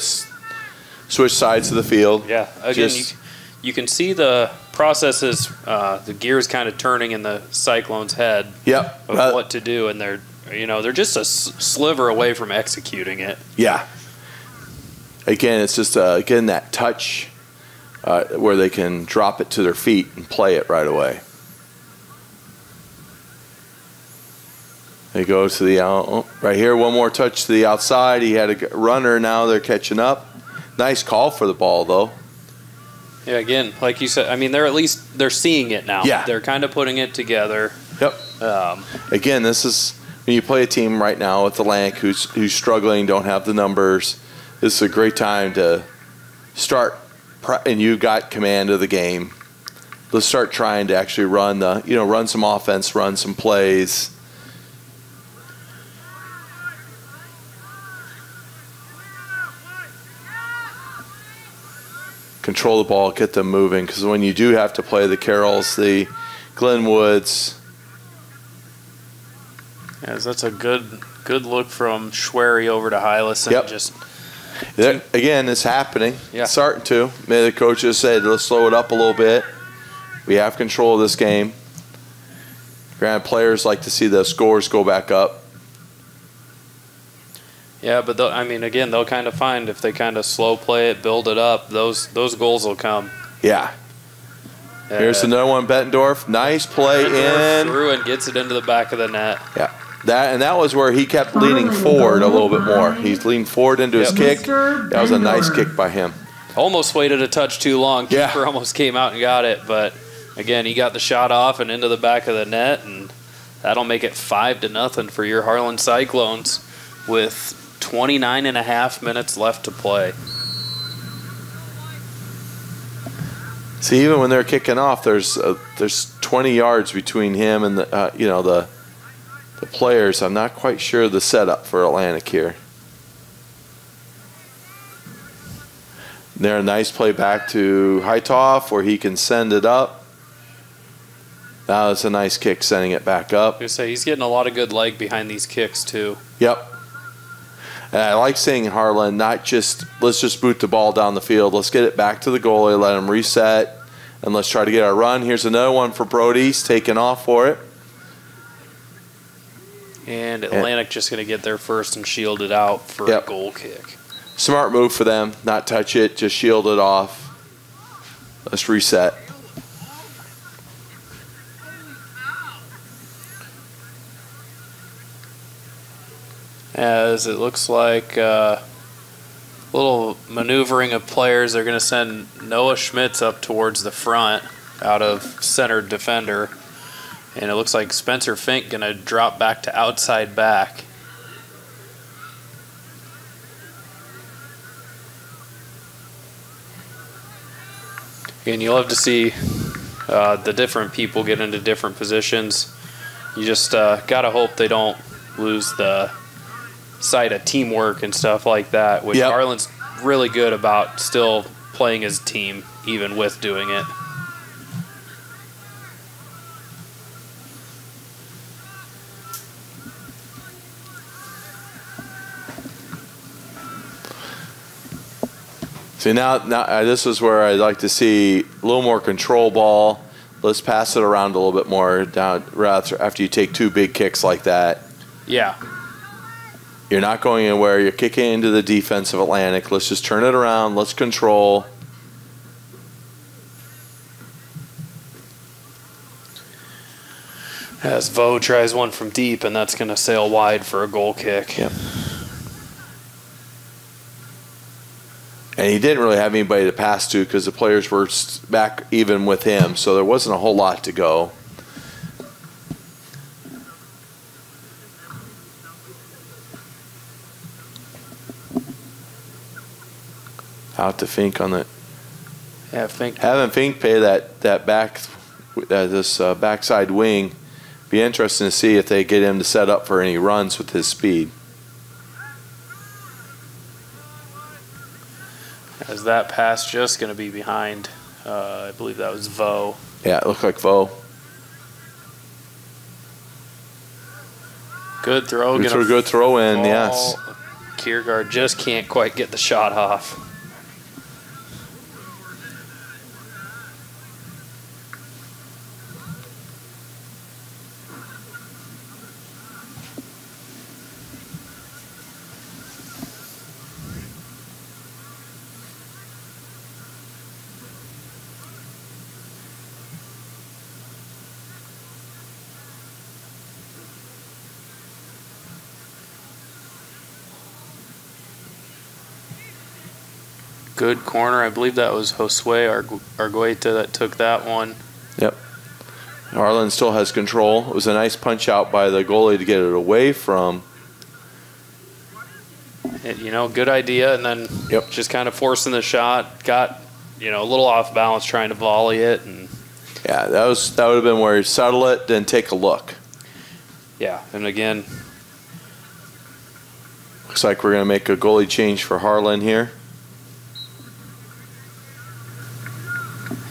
Switch sides of the field. Yeah. Again, you can see the processes, the gears kind of turning in the Cyclone's head of what to do, and they're just a sliver away from executing it. Yeah. Again, it's just getting that touch where they can drop it to their feet and play it right away. They go to the right here. One more touch to the outside. He had a runner. Now they're catching up. Nice call for the ball, though. Yeah, again, like you said, I mean, they're seeing it now. Yeah. They're kind of putting it together. Yep. Again, this is when you play a team right now with the Lank who's struggling, don't have the numbers. This is a great time to start, and you got command of the game. Let's start trying to actually run some offense, run some plays. control the ball, get them moving, because when you do have to play the Carrolls, the Glenwoods. Yes, that's a good look from Schwery over to Hylas. Yep. Just again, it's happening. Yeah. It's starting to. Maybe the coaches said, let's slow it up a little bit. We have control of this game. Granted, players like to see the scores go back up. Yeah, but I mean, again, they'll kind of find if they kind of slow play it, build it up, those goals will come. Yeah. Here's another one, Bettendorf. Nice play in. Through and gets it into the back of the net. Yeah. That was where he kept leaning forward a little bit more. He's leaned forward into his kick. That was a nice kick by him. Almost waited a touch too long. Keeper almost came out and got it, but again, he got the shot off and into the back of the net, and that'll make it 5-0 for your Harlan Cyclones with 29.5 minutes left to play. See, even when they're kicking off, there's 20 yards between him and the players. I'm not quite sure the setup for Atlantic here. There, a nice play back to Heitoff where he can send it up. Now it's a nice kick sending it back up. I was going to say, he's getting a lot of good leg behind these kicks too. Yep. And I like seeing Harlan not just, let's just boot the ball down the field. Let's get it back to the goalie, let him reset, and let's try to get our run. Here's another one for Brody's, taking off for it. And Atlantic just going to get there first and shield it out for a goal kick. Smart move for them, not touch it, just shield it off. Let's reset. As it looks like a little maneuvering of players. They're going to send Noah Schmitz up towards the front out of centered defender. And it looks like Spencer Fink going to drop back to outside back. And you'll have to see the different people get into different positions. You just got to hope they don't lose the sight of teamwork and stuff like that, which Harlan's really good about still playing as a team, even with doing it. See, now this is where I'd like to see a little more control ball. Let's pass it around a little bit more down after you take two big kicks like that. Yeah. You're not going anywhere. You're kicking into the defense of Atlantic. Let's just turn it around. Let's control. As Vo tries one from deep, and that's going to sail wide for a goal kick. Yep. And he didn't really have anybody to pass to because the players were back even with him, so there wasn't a whole lot to go. Out to Fink on the. Yeah, Fink. Having Fink pay this backside wing, be interesting to see if they get him to set up for any runs with his speed. As that pass just going to be behind, I believe that was Vo. Yeah, it looked like Vo. Good throw. Good throw in, yes. Kiergaard just can't quite get the shot off. Good corner. I believe that was Josue Argueta that took that one. Yep. Harlan still has control. It was a nice punch out by the goalie to get it away from. Good idea, and then just kind of forcing the shot. Got, a little off balance trying to volley it. And yeah, that would have been where you settle it, then take a look. Yeah, and again. Looks like we're going to make a goalie change for Harlan here.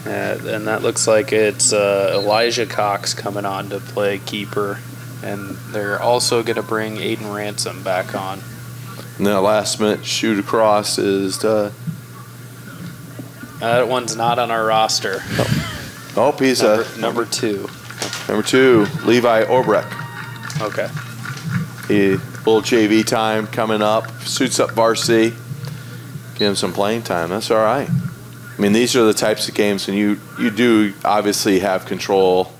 And that looks like it's Elijah Cox coming on to play keeper. And they're also going to bring Aiden Ransom back on. And then last minute shoot across is that one's not on our roster. Oh, he's number 2. Number 2, Levi Obrecht. Okay. A little JV time coming up. Suits up varsity. Give him some playing time. That's all right. I mean, these are the types of games, and you do obviously have control.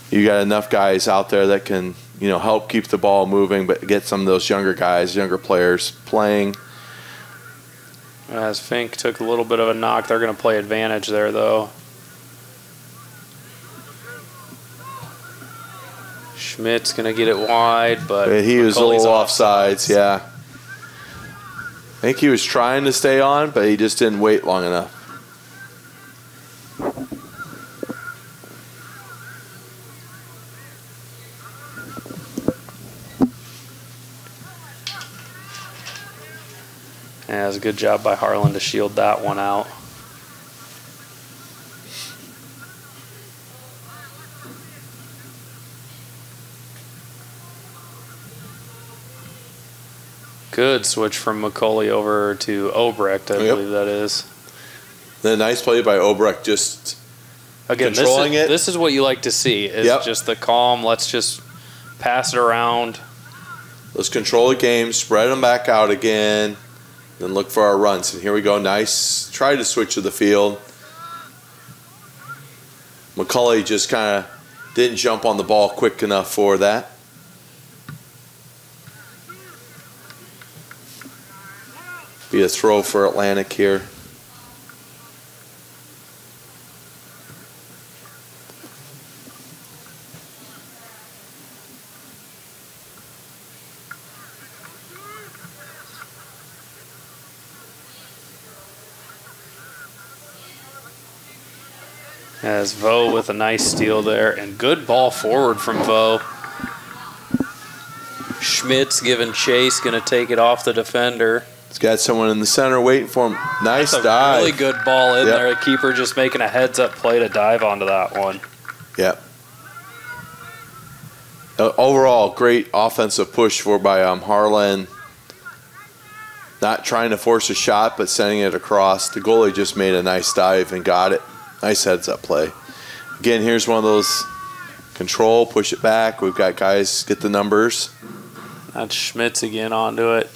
You got enough guys out there that can, help keep the ball moving, but get some of those younger guys, younger players playing. As Fink took a little bit of a knock, they're going to play advantage there, though. Schmidt's going to get it wide, but he was a little offsides, yeah. I think he was trying to stay on, but he just didn't wait long enough. Yeah, it was a good job by Harlan to shield that one out. Good switch from McCauley over to Obrecht, I believe that is. The nice play by Obrecht, just controlling it. This is what you like to see, is just the calm, let's just pass it around. Let's control the game, spread them back out again, then look for our runs. And here we go, nice. Try to switch to the field. McCauley just kind of didn't jump on the ball quick enough for that. Be a throw for Atlantic here. As Vo with a nice steal there, and good ball forward from Vo. Schmidt's giving chase, going to take it off the defender. He's got someone in the center waiting for him. Nice dive. That's a really good ball in there. The keeper just making a heads-up play to dive onto that one. Yep. Overall, great offensive push by Harlan. Not trying to force a shot, but sending it across. The goalie just made a nice dive and got it. Nice heads-up play. Again, here's one of those control, push it back. We've got guys get the numbers. That's Schmitz again onto it.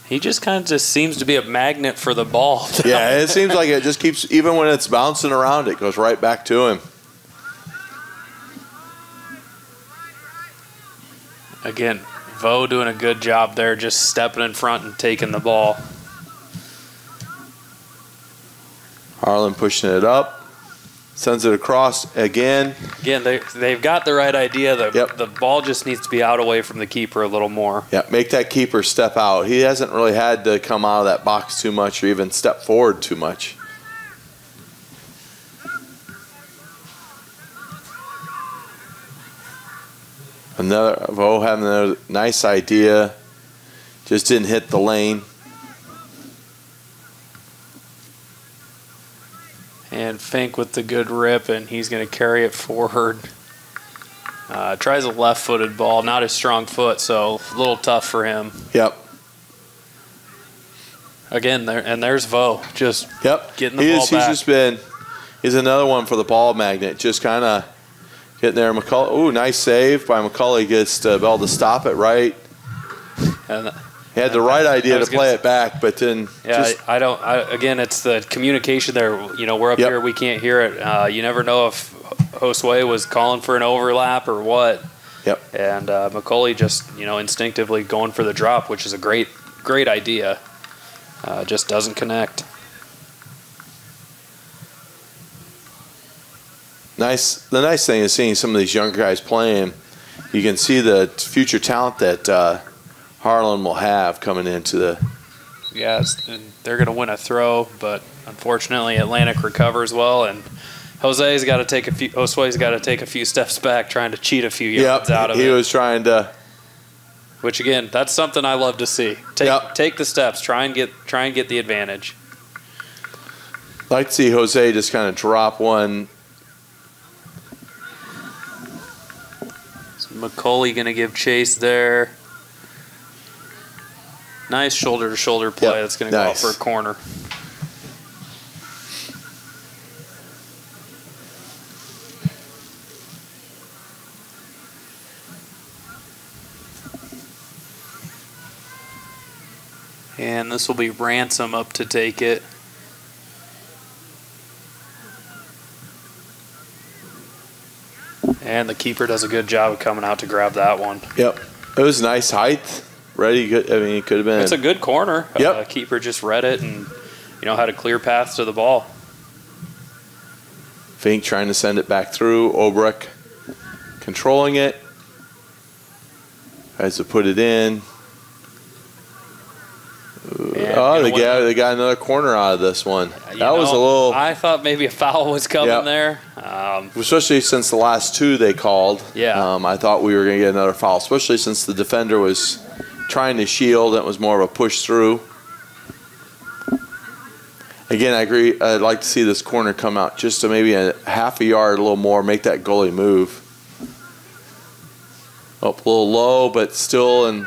He just kind of just seems to be a magnet for the ball. Yeah, it seems like it just keeps, even when it's bouncing around, it goes right back to him. Again, Vo doing a good job there, just stepping in front and taking the ball. Harlan pushing it up. Sends it across again. Again, they've got the right idea. The ball just needs to be out away from the keeper a little more. Yeah, make that keeper step out. He hasn't really had to come out of that box too much or even step forward too much. Vo having a nice idea. Just didn't hit the lane. And Fink with the good rip, and he's going to carry it forward. Tries a left-footed ball, not his strong foot, so a little tough for him. Yep. Again, there's Vo, just getting the ball back. He's another one for the ball magnet, just kind of getting there. McCauley, ooh, nice save by McCauley, gets to be able to stop it right. And he had the right idea to play it back, but then again, it's the communication there. You know, we're up here, we can't hear it. You never know if Josue was calling for an overlap or what. Yep. And McCauley just, instinctively going for the drop, which is a great idea. Just doesn't connect. Nice. The nice thing is seeing some of these younger guys playing. You can see the future talent that Harlan will have coming into the. Yes, and they're going to win a throw, but unfortunately Atlantic recovers well, and Josue's got to take a few steps back, trying to cheat a few yards out of it. He was trying to Which again, that's something I love to see. Take the steps. Try and get the advantage. I'd like to see Jose just kind of drop one. So McCauley going to give chase there. Nice shoulder-to-shoulder play. That's going to go out for a corner. And this will be Ransom up to take it. And the keeper does a good job of coming out to grab that one. Yep. It was nice height. Ready. Good. I mean, it could have been. It's a good corner. Yep. Keeper just read it and, had a clear path to the ball. Fink trying to send it back through. Obrecht controlling it. Tries to put it in. They got another corner out of this one. That was a little. I thought maybe a foul was coming there. Especially since the last two they called. Yeah. I thought we were going to get another foul, especially since the defender was trying to shield. It was more of a push through. Again, I agree. I'd like to see this corner come out just to maybe a half a yard, a little more, make that goalie move. Up a little low, but still in.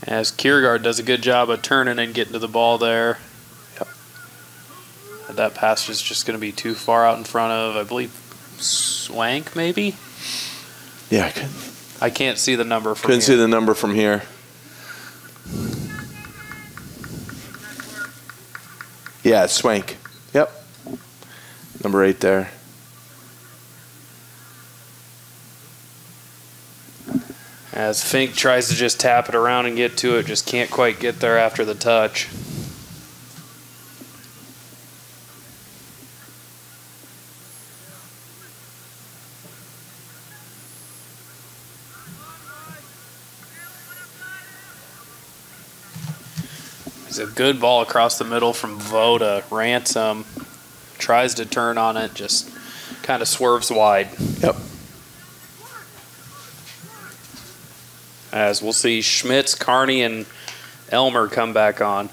As Kiergaard does a good job of turning and getting to the ball there. Yep. That pass is just going to be too far out in front of, I believe, Swank maybe? Yeah, I can't see the number from Couldn't see the number from here. Yeah, it's Swank. Yep. Number 8 there. As Fink tries to just tap it around and get to it, just can't quite get there after the touch. It's a good ball across the middle from Voda. Ransom tries to turn on it, just kind of swerves wide. Yep. As we'll see Schmitz, Carney, and Elmer come back on.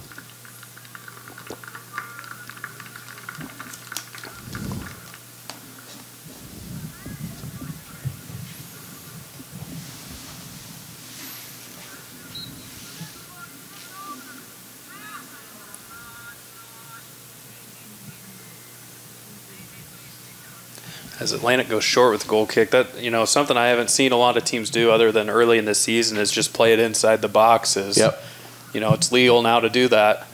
As Atlantic goes short with the goal kick, that something I haven't seen a lot of teams do other than early in the season is just play it inside the boxes. Yep. It's legal now to do that.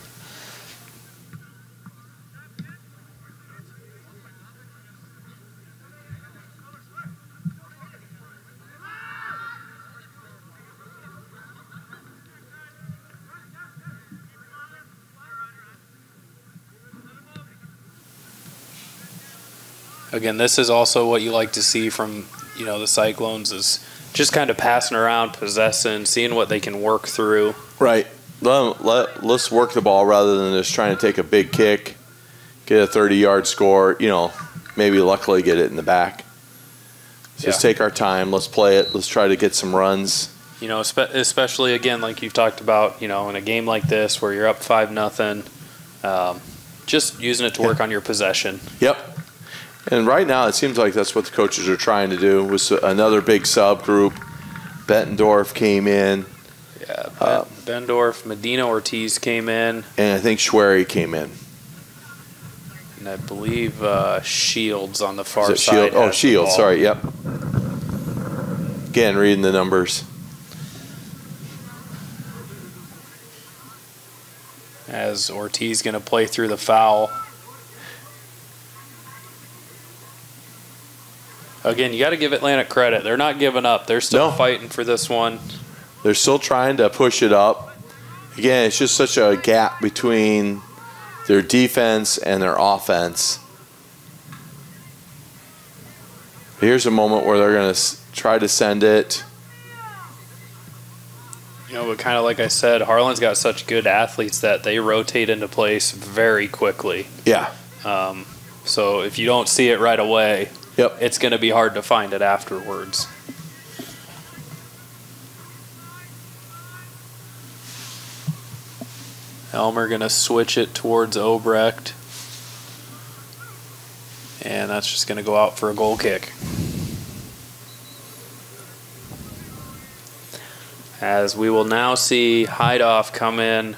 Again, this is also what you like to see from, the Cyclones is just kind of passing around, possessing, seeing what they can work through. Right. Let's work the ball rather than just trying to take a big kick, get a 30-yard score, maybe luckily get it in the back. Just take our time. Let's play it. Let's try to get some runs. Especially, again, like you've talked about, in a game like this where you're up 5-0, just using it to work on your possession. Yep. And right now, it seems like that's what the coaches are trying to do. Was another big sub group. Bettendorf came in. Yeah, Bendorf, Medina Ortiz came in. And I think Schwery came in. And I believe Shields on the far side. Shield? Oh, Shields, sorry, yep. Again, reading the numbers. As Ortiz going to play through the foul. Again, you got to give Atlantic credit. They're not giving up. They're still fighting for this one. They're still trying to push it up. Again, it's just such a gap between their defense and their offense. Here's a moment where they're going to try to send it. But kind of like I said, Harlan's got such good athletes that they rotate into place very quickly. Yeah. So if you don't see it right away, Yep. it's going to be hard to find it afterwards. Elmer going to switch it towards Obrecht. And that's just going to go out for a goal kick. As we will now see Heidoff come in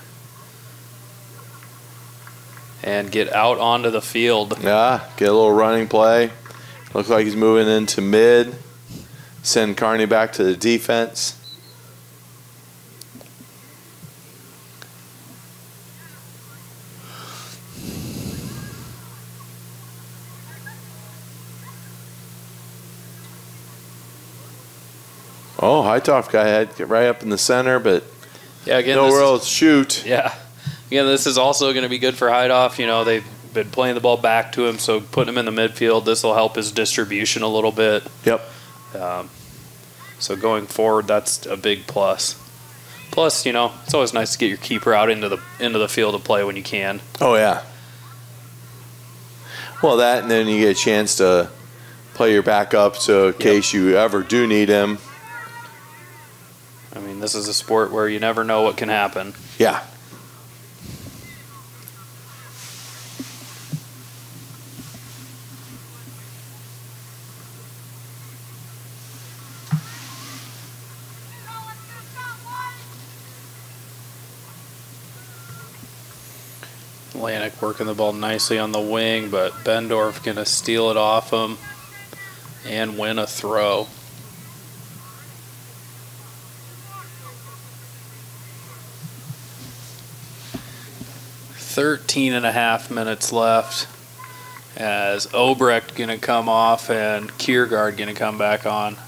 and get out onto the field. Yeah, get a little running play. Looks like he's moving into mid. Send Carney back to the defense. Oh, Heitoff got head right up in the center, but yeah, again, nowhere else to shoot. Yeah. Again, this is also going to be good for Heidoff. You know, they've been playing the ball back to him, so putting him in the midfield, this will help his distribution a little bit. Yep. So going forward, that's a big plus. Plus, you know, it's always nice to get your keeper out into the field to play when you can. Oh, yeah. Well, that, and then you get a chance to play your backup, so in case you ever do need him. I mean, this is a sport where you never know what can happen. Yeah. Lanik working the ball nicely on the wing, but Bendorf going to steal it off him and win a throw. 13.5 minutes left as Obrecht going to come off and Kiergaard going to come back on.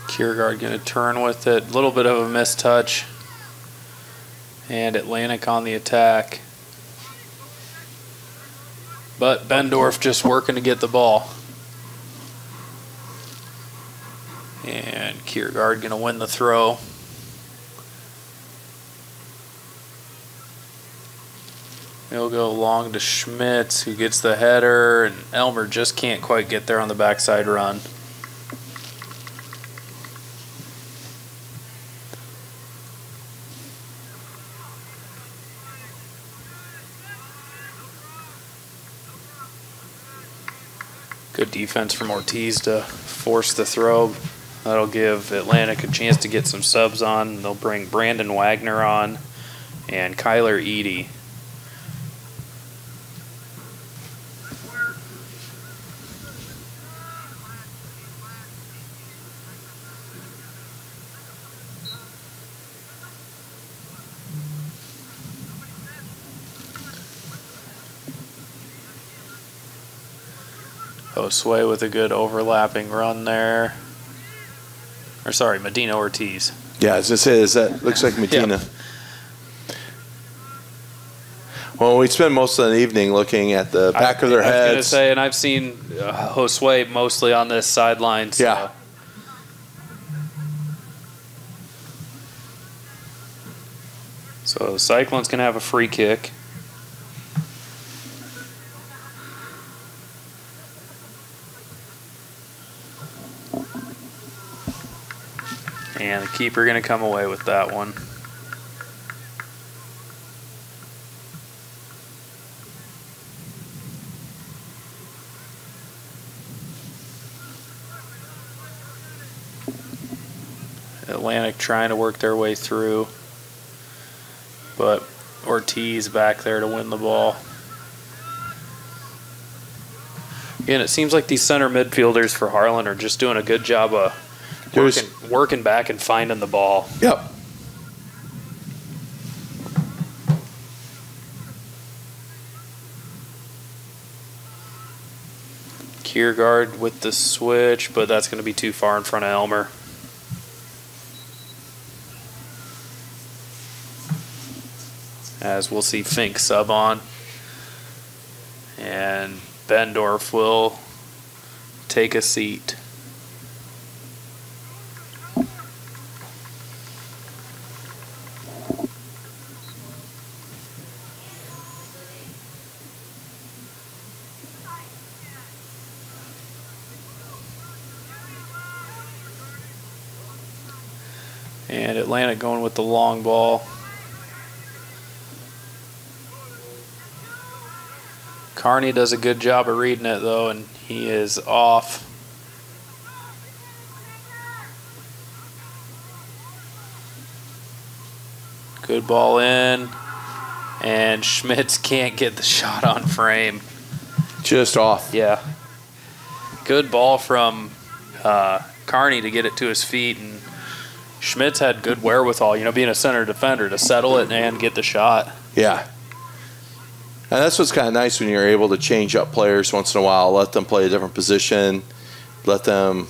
Kiergaard going to turn with it. A little bit of a mistouch. And Atlantic on the attack. But Bendorf just working to get the ball. And Kiergaard going to win the throw. He'll go long to Schmitz, who gets the header, and Elmer just can't quite get there on the backside run. Good defense from Ortiz to force the throw. That'll give Atlantic a chance to get some subs on. They'll bring Brandon Wagner on and Kyler Eady. Josue with a good overlapping run there. Or sorry, Medina Ortiz. Yeah, as I say, that looks like Medina. Yep. Well, we spend most of the evening looking at the back of their heads. I was going to say, and I've seen Josue mostly on this sideline. So. Yeah. So Cyclone's going to have a free kick. And the keeper going to come away with that one. Atlantic trying to work their way through, but Ortiz back there to win the ball. Again, it seems like these center midfielders for Harlan are just doing a good job of working back and finding the ball. Yep. Kiergaard with the switch, but that's going to be too far in front of Elmer. As we'll see Fink sub on. And Bendorf will take a seat. And Atlantic going with the long ball. Carney does a good job of reading it, though, and he is off. Good ball in, and Schmitz can't get the shot on frame. Just off. Yeah. Good ball from Carney to get it to his feet, and Schmitz had good wherewithal, you know, being a center defender, to settle it and get the shot. Yeah. And that's what's kind of nice when you're able to change up players once in a while, let them play a different position, let them.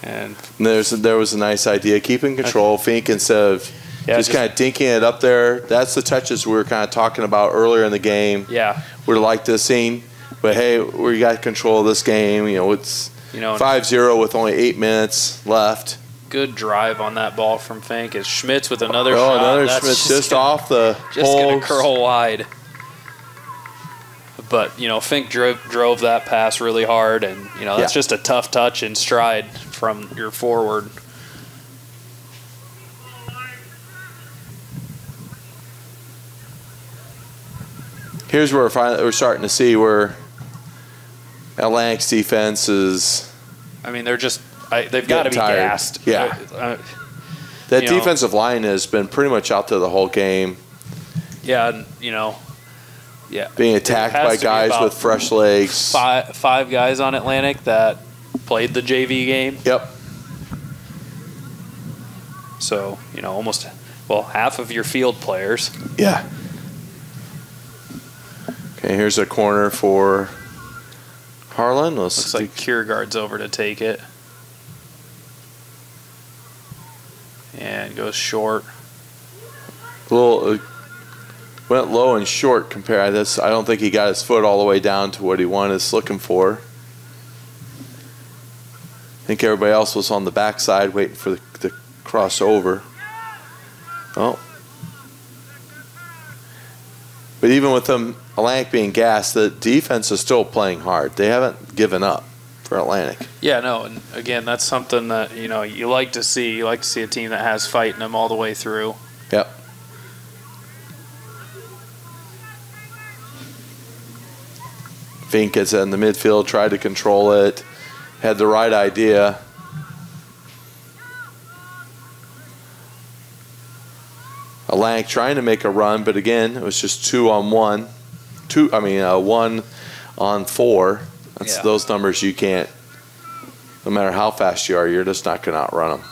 And there was a nice idea, keeping control. Fink, instead of just kind of dinking it up there, that's the touches we were kind of talking about earlier in the game. Yeah. We'd like this scene, but hey, we got control of this game. You know, it's 5-0 with only 8 minutes left. Good drive on that ball from Fink. Is Schmitz with another shot. Another That's Schmitz just off the just going to curl wide. But, you know, Fink drove that pass really hard, and, you know, that's just a tough touch and stride from your forward. Here's where we're starting to see where Atlantic's defense is. I mean, they're just they've got to be gassed. Yeah. That defensive line has been pretty much out there the whole game. Yeah, and, you know, being attacked by guys with fresh legs. Five guys on Atlantic that played the JV game. Yep. So, you know, almost, well, half of your field players. Yeah. Okay, here's a corner for Harlan. Looks like Kiergaard's over to take it. And goes short. Went low and short compared to this. I don't think he got his foot all the way down to what he was looking for. I think everybody else was on the backside waiting for the crossover. Oh. But even with them, Atlantic being gassed, the defense is still playing hard. They haven't given up for Atlantic. Yeah, no, and again, that's something that, you know, you like to see. You like to see a team that has fight in them all the way through. Yep. Fink gets in the midfield, tried to control it, had the right idea. Atlantic trying to make a run, but again, it was just 2-on-1. 1-on-4. That's those numbers you can't. No matter how fast you are, you're just not going to outrun them.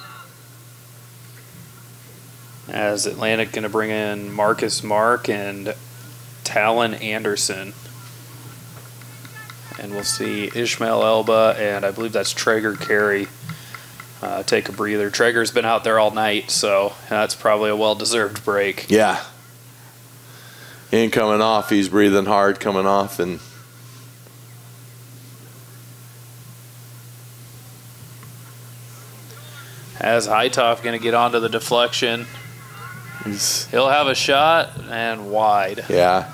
As Atlantic going to bring in Marcus Mark and Talon Anderson. And we'll see Ishmael Elba and I believe that's Traeger Carey take a breather. Traeger's been out there all night, so that's probably a well-deserved break. Yeah. He ain't coming off. He's breathing hard coming off. And as Hightoff going to get onto the deflection. He'll have a shot and wide. Yeah.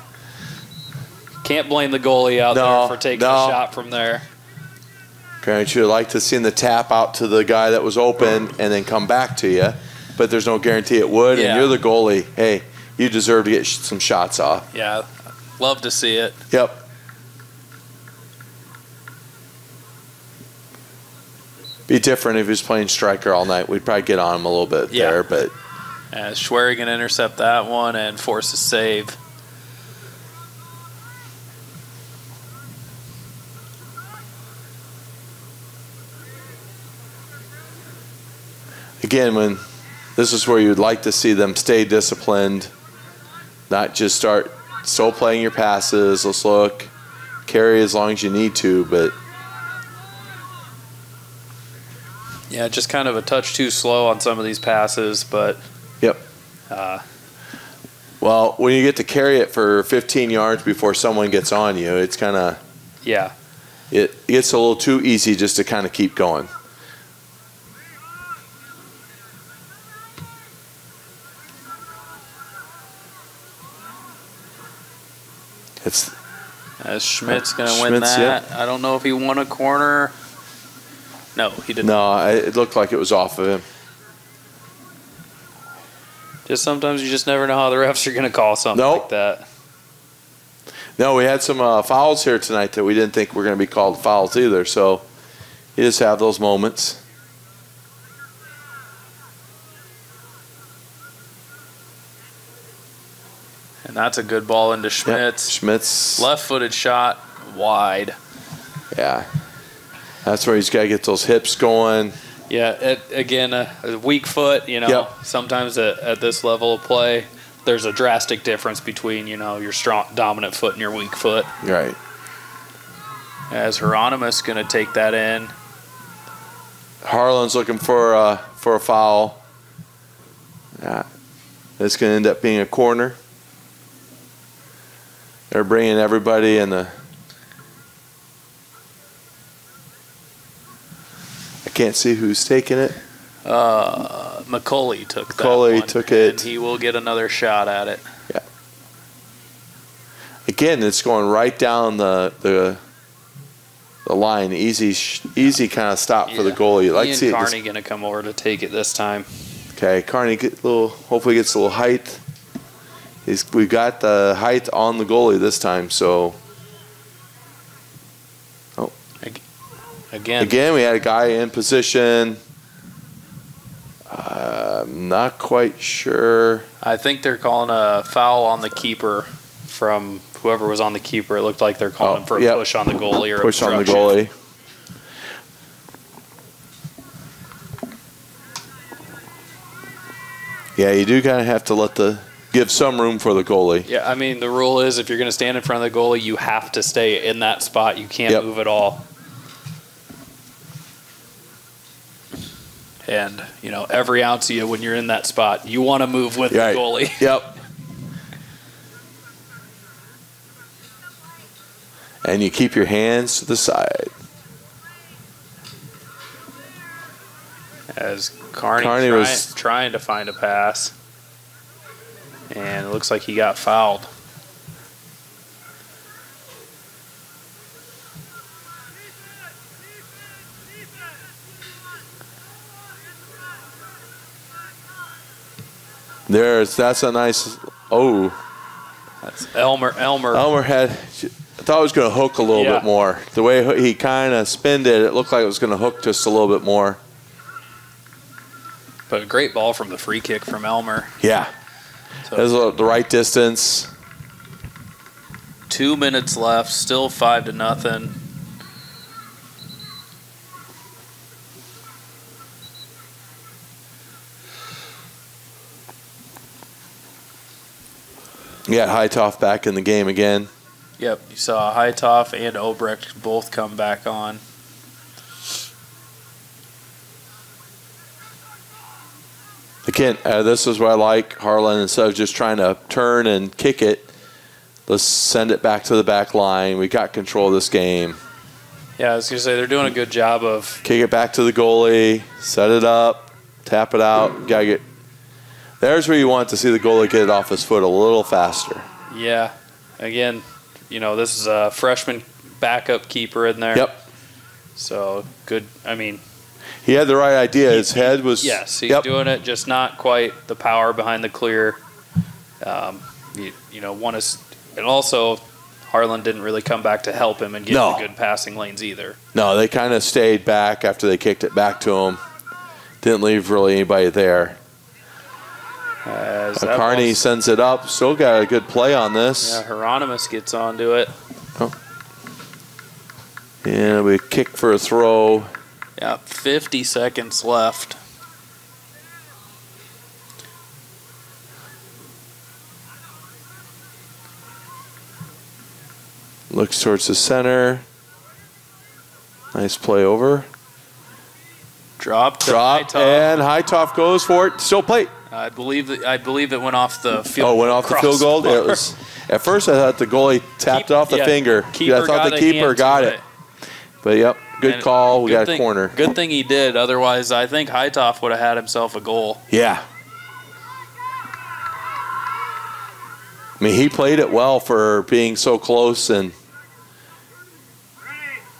Can't blame the goalie out there for taking a shot from there. Parents, you'd like to see the tap out to the guy that was open and then come back to you, but there's no guarantee it would. And you're the goalie. Hey, you deserve to get some shots off. Yeah, love to see it. Yep. Be different if he was playing striker all night. We'd probably get on him a little bit there, but. Schwery going to intercept that one and force a save. Again, when this is where you'd like to see them stay disciplined, not just start still playing your passes. Let's look, carry as long as you need to, but. Yeah, just kind of a touch too slow on some of these passes, but. Yep. Well, when you get to carry it for 15 yards before someone gets on you, it's kind of, Yeah. it gets a little too easy just to kind of keep going. It's Schmidt's going to win that. Yep. I don't know if he won a corner. No, he didn't. No, it looked like it was off of him. Just sometimes you just never know how the refs are going to call something like that. No, we had some fouls here tonight that we didn't think were going to be called fouls either. So you just have those moments. And that's a good ball into Schmidt's. Yep. Schmidt's left-footed shot, wide. Yeah. That's where he's got to get those hips going. Yeah, again, a weak foot, you know, Yep. sometimes at this level of play, there's a drastic difference between, you know, your strong, dominant foot and your weak foot. Right. As Hieronymus going to take that in. Harlan's looking for a foul. Yeah. It's going to end up being a corner. They're bringing everybody in the... I can't see who's taking it. McCulley took that McCulley one, took it. and he will get another shot at it. Yeah. Again, it's going right down the line. Easy kind of stop for the goalie. Like Ian Carney going to come over to take it this time. Okay, Carney hopefully gets a little height. We got the height on the goalie this time, so. Oh. Again, we had a guy in position. I'm not quite sure. I think they're calling a foul on the keeper from whoever was on the keeper. It looked like they're calling for a push on the goalie or push on the obstruction. goalie. Yeah, you do kind of have to give some room for the goalie. Yeah, I mean, the rule is if you're going to stand in front of the goalie, you have to stay in that spot. You can't move at all. And, you know, every ounce of you when you're in that spot, you want to move with the goalie. Yep. And you keep your hands to the side. As Carney was trying to find a pass. And it looks like he got fouled. That's a nice, That's Elmer. Elmer had, I thought it was going to hook a little bit more. The way he kind of spinned it, it looked like it was going to hook just a little bit more. But a great ball from the free kick from Elmer. Yeah. So, that was the right distance. 2 minutes left, still 5-0. Yeah, Hightoff back in the game again. Yep, you saw Hightoff and Obrecht both come back on. Again, this is what I like. Harlan, instead of just trying to turn and kick it, let's send it back to the back line. We got control of this game. Yeah, I was going to say they're doing a good job of... Kick it back to the goalie, set it up, tap it out. Gotta get... There's where you want to see the goalie get it off his foot a little faster. Yeah. Again, you know, this is a freshman backup keeper in there. Yep. So, good. I mean... He had the right idea. His head was... Yes, he's doing it, just not quite the power behind the clear. You know, one is... And also, Harlan didn't really come back to help him and get the good passing lanes either. No, they kind of stayed back after they kicked it back to him. Didn't leave really anybody there. Carney sends it up. Still got a good play on this. Yeah, Hieronymus gets onto it. Oh. And we kick for a throw. Yeah, 50 seconds left. Looks towards the center. Nice play over. Dropped. And Hightoff goes for it. Still play. I believe it went off the field. Oh, went off the field goal. It was. At first, I thought the goalie tapped off the finger. I thought the keeper got it. But yep, good call. We got a corner. Good thing he did. Otherwise, I think Hightoff would have had himself a goal. Yeah. I mean, he played it well for being so close, and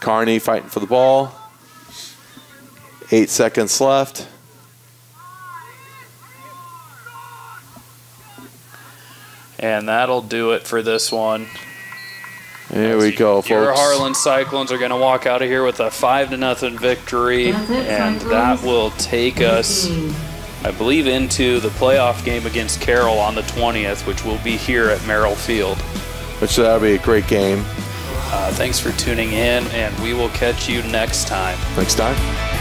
Carney fighting for the ball. 8 seconds left. And that'll do it for this one. There we go, folks. Your Harlan Cyclones are going to walk out of here with a 5-0 victory, and that will take us, I believe, into the playoff game against Carroll on the 20th, which will be here at Merrill Field. Which that'll be a great game. Thanks for tuning in, and we will catch you next time. Next time.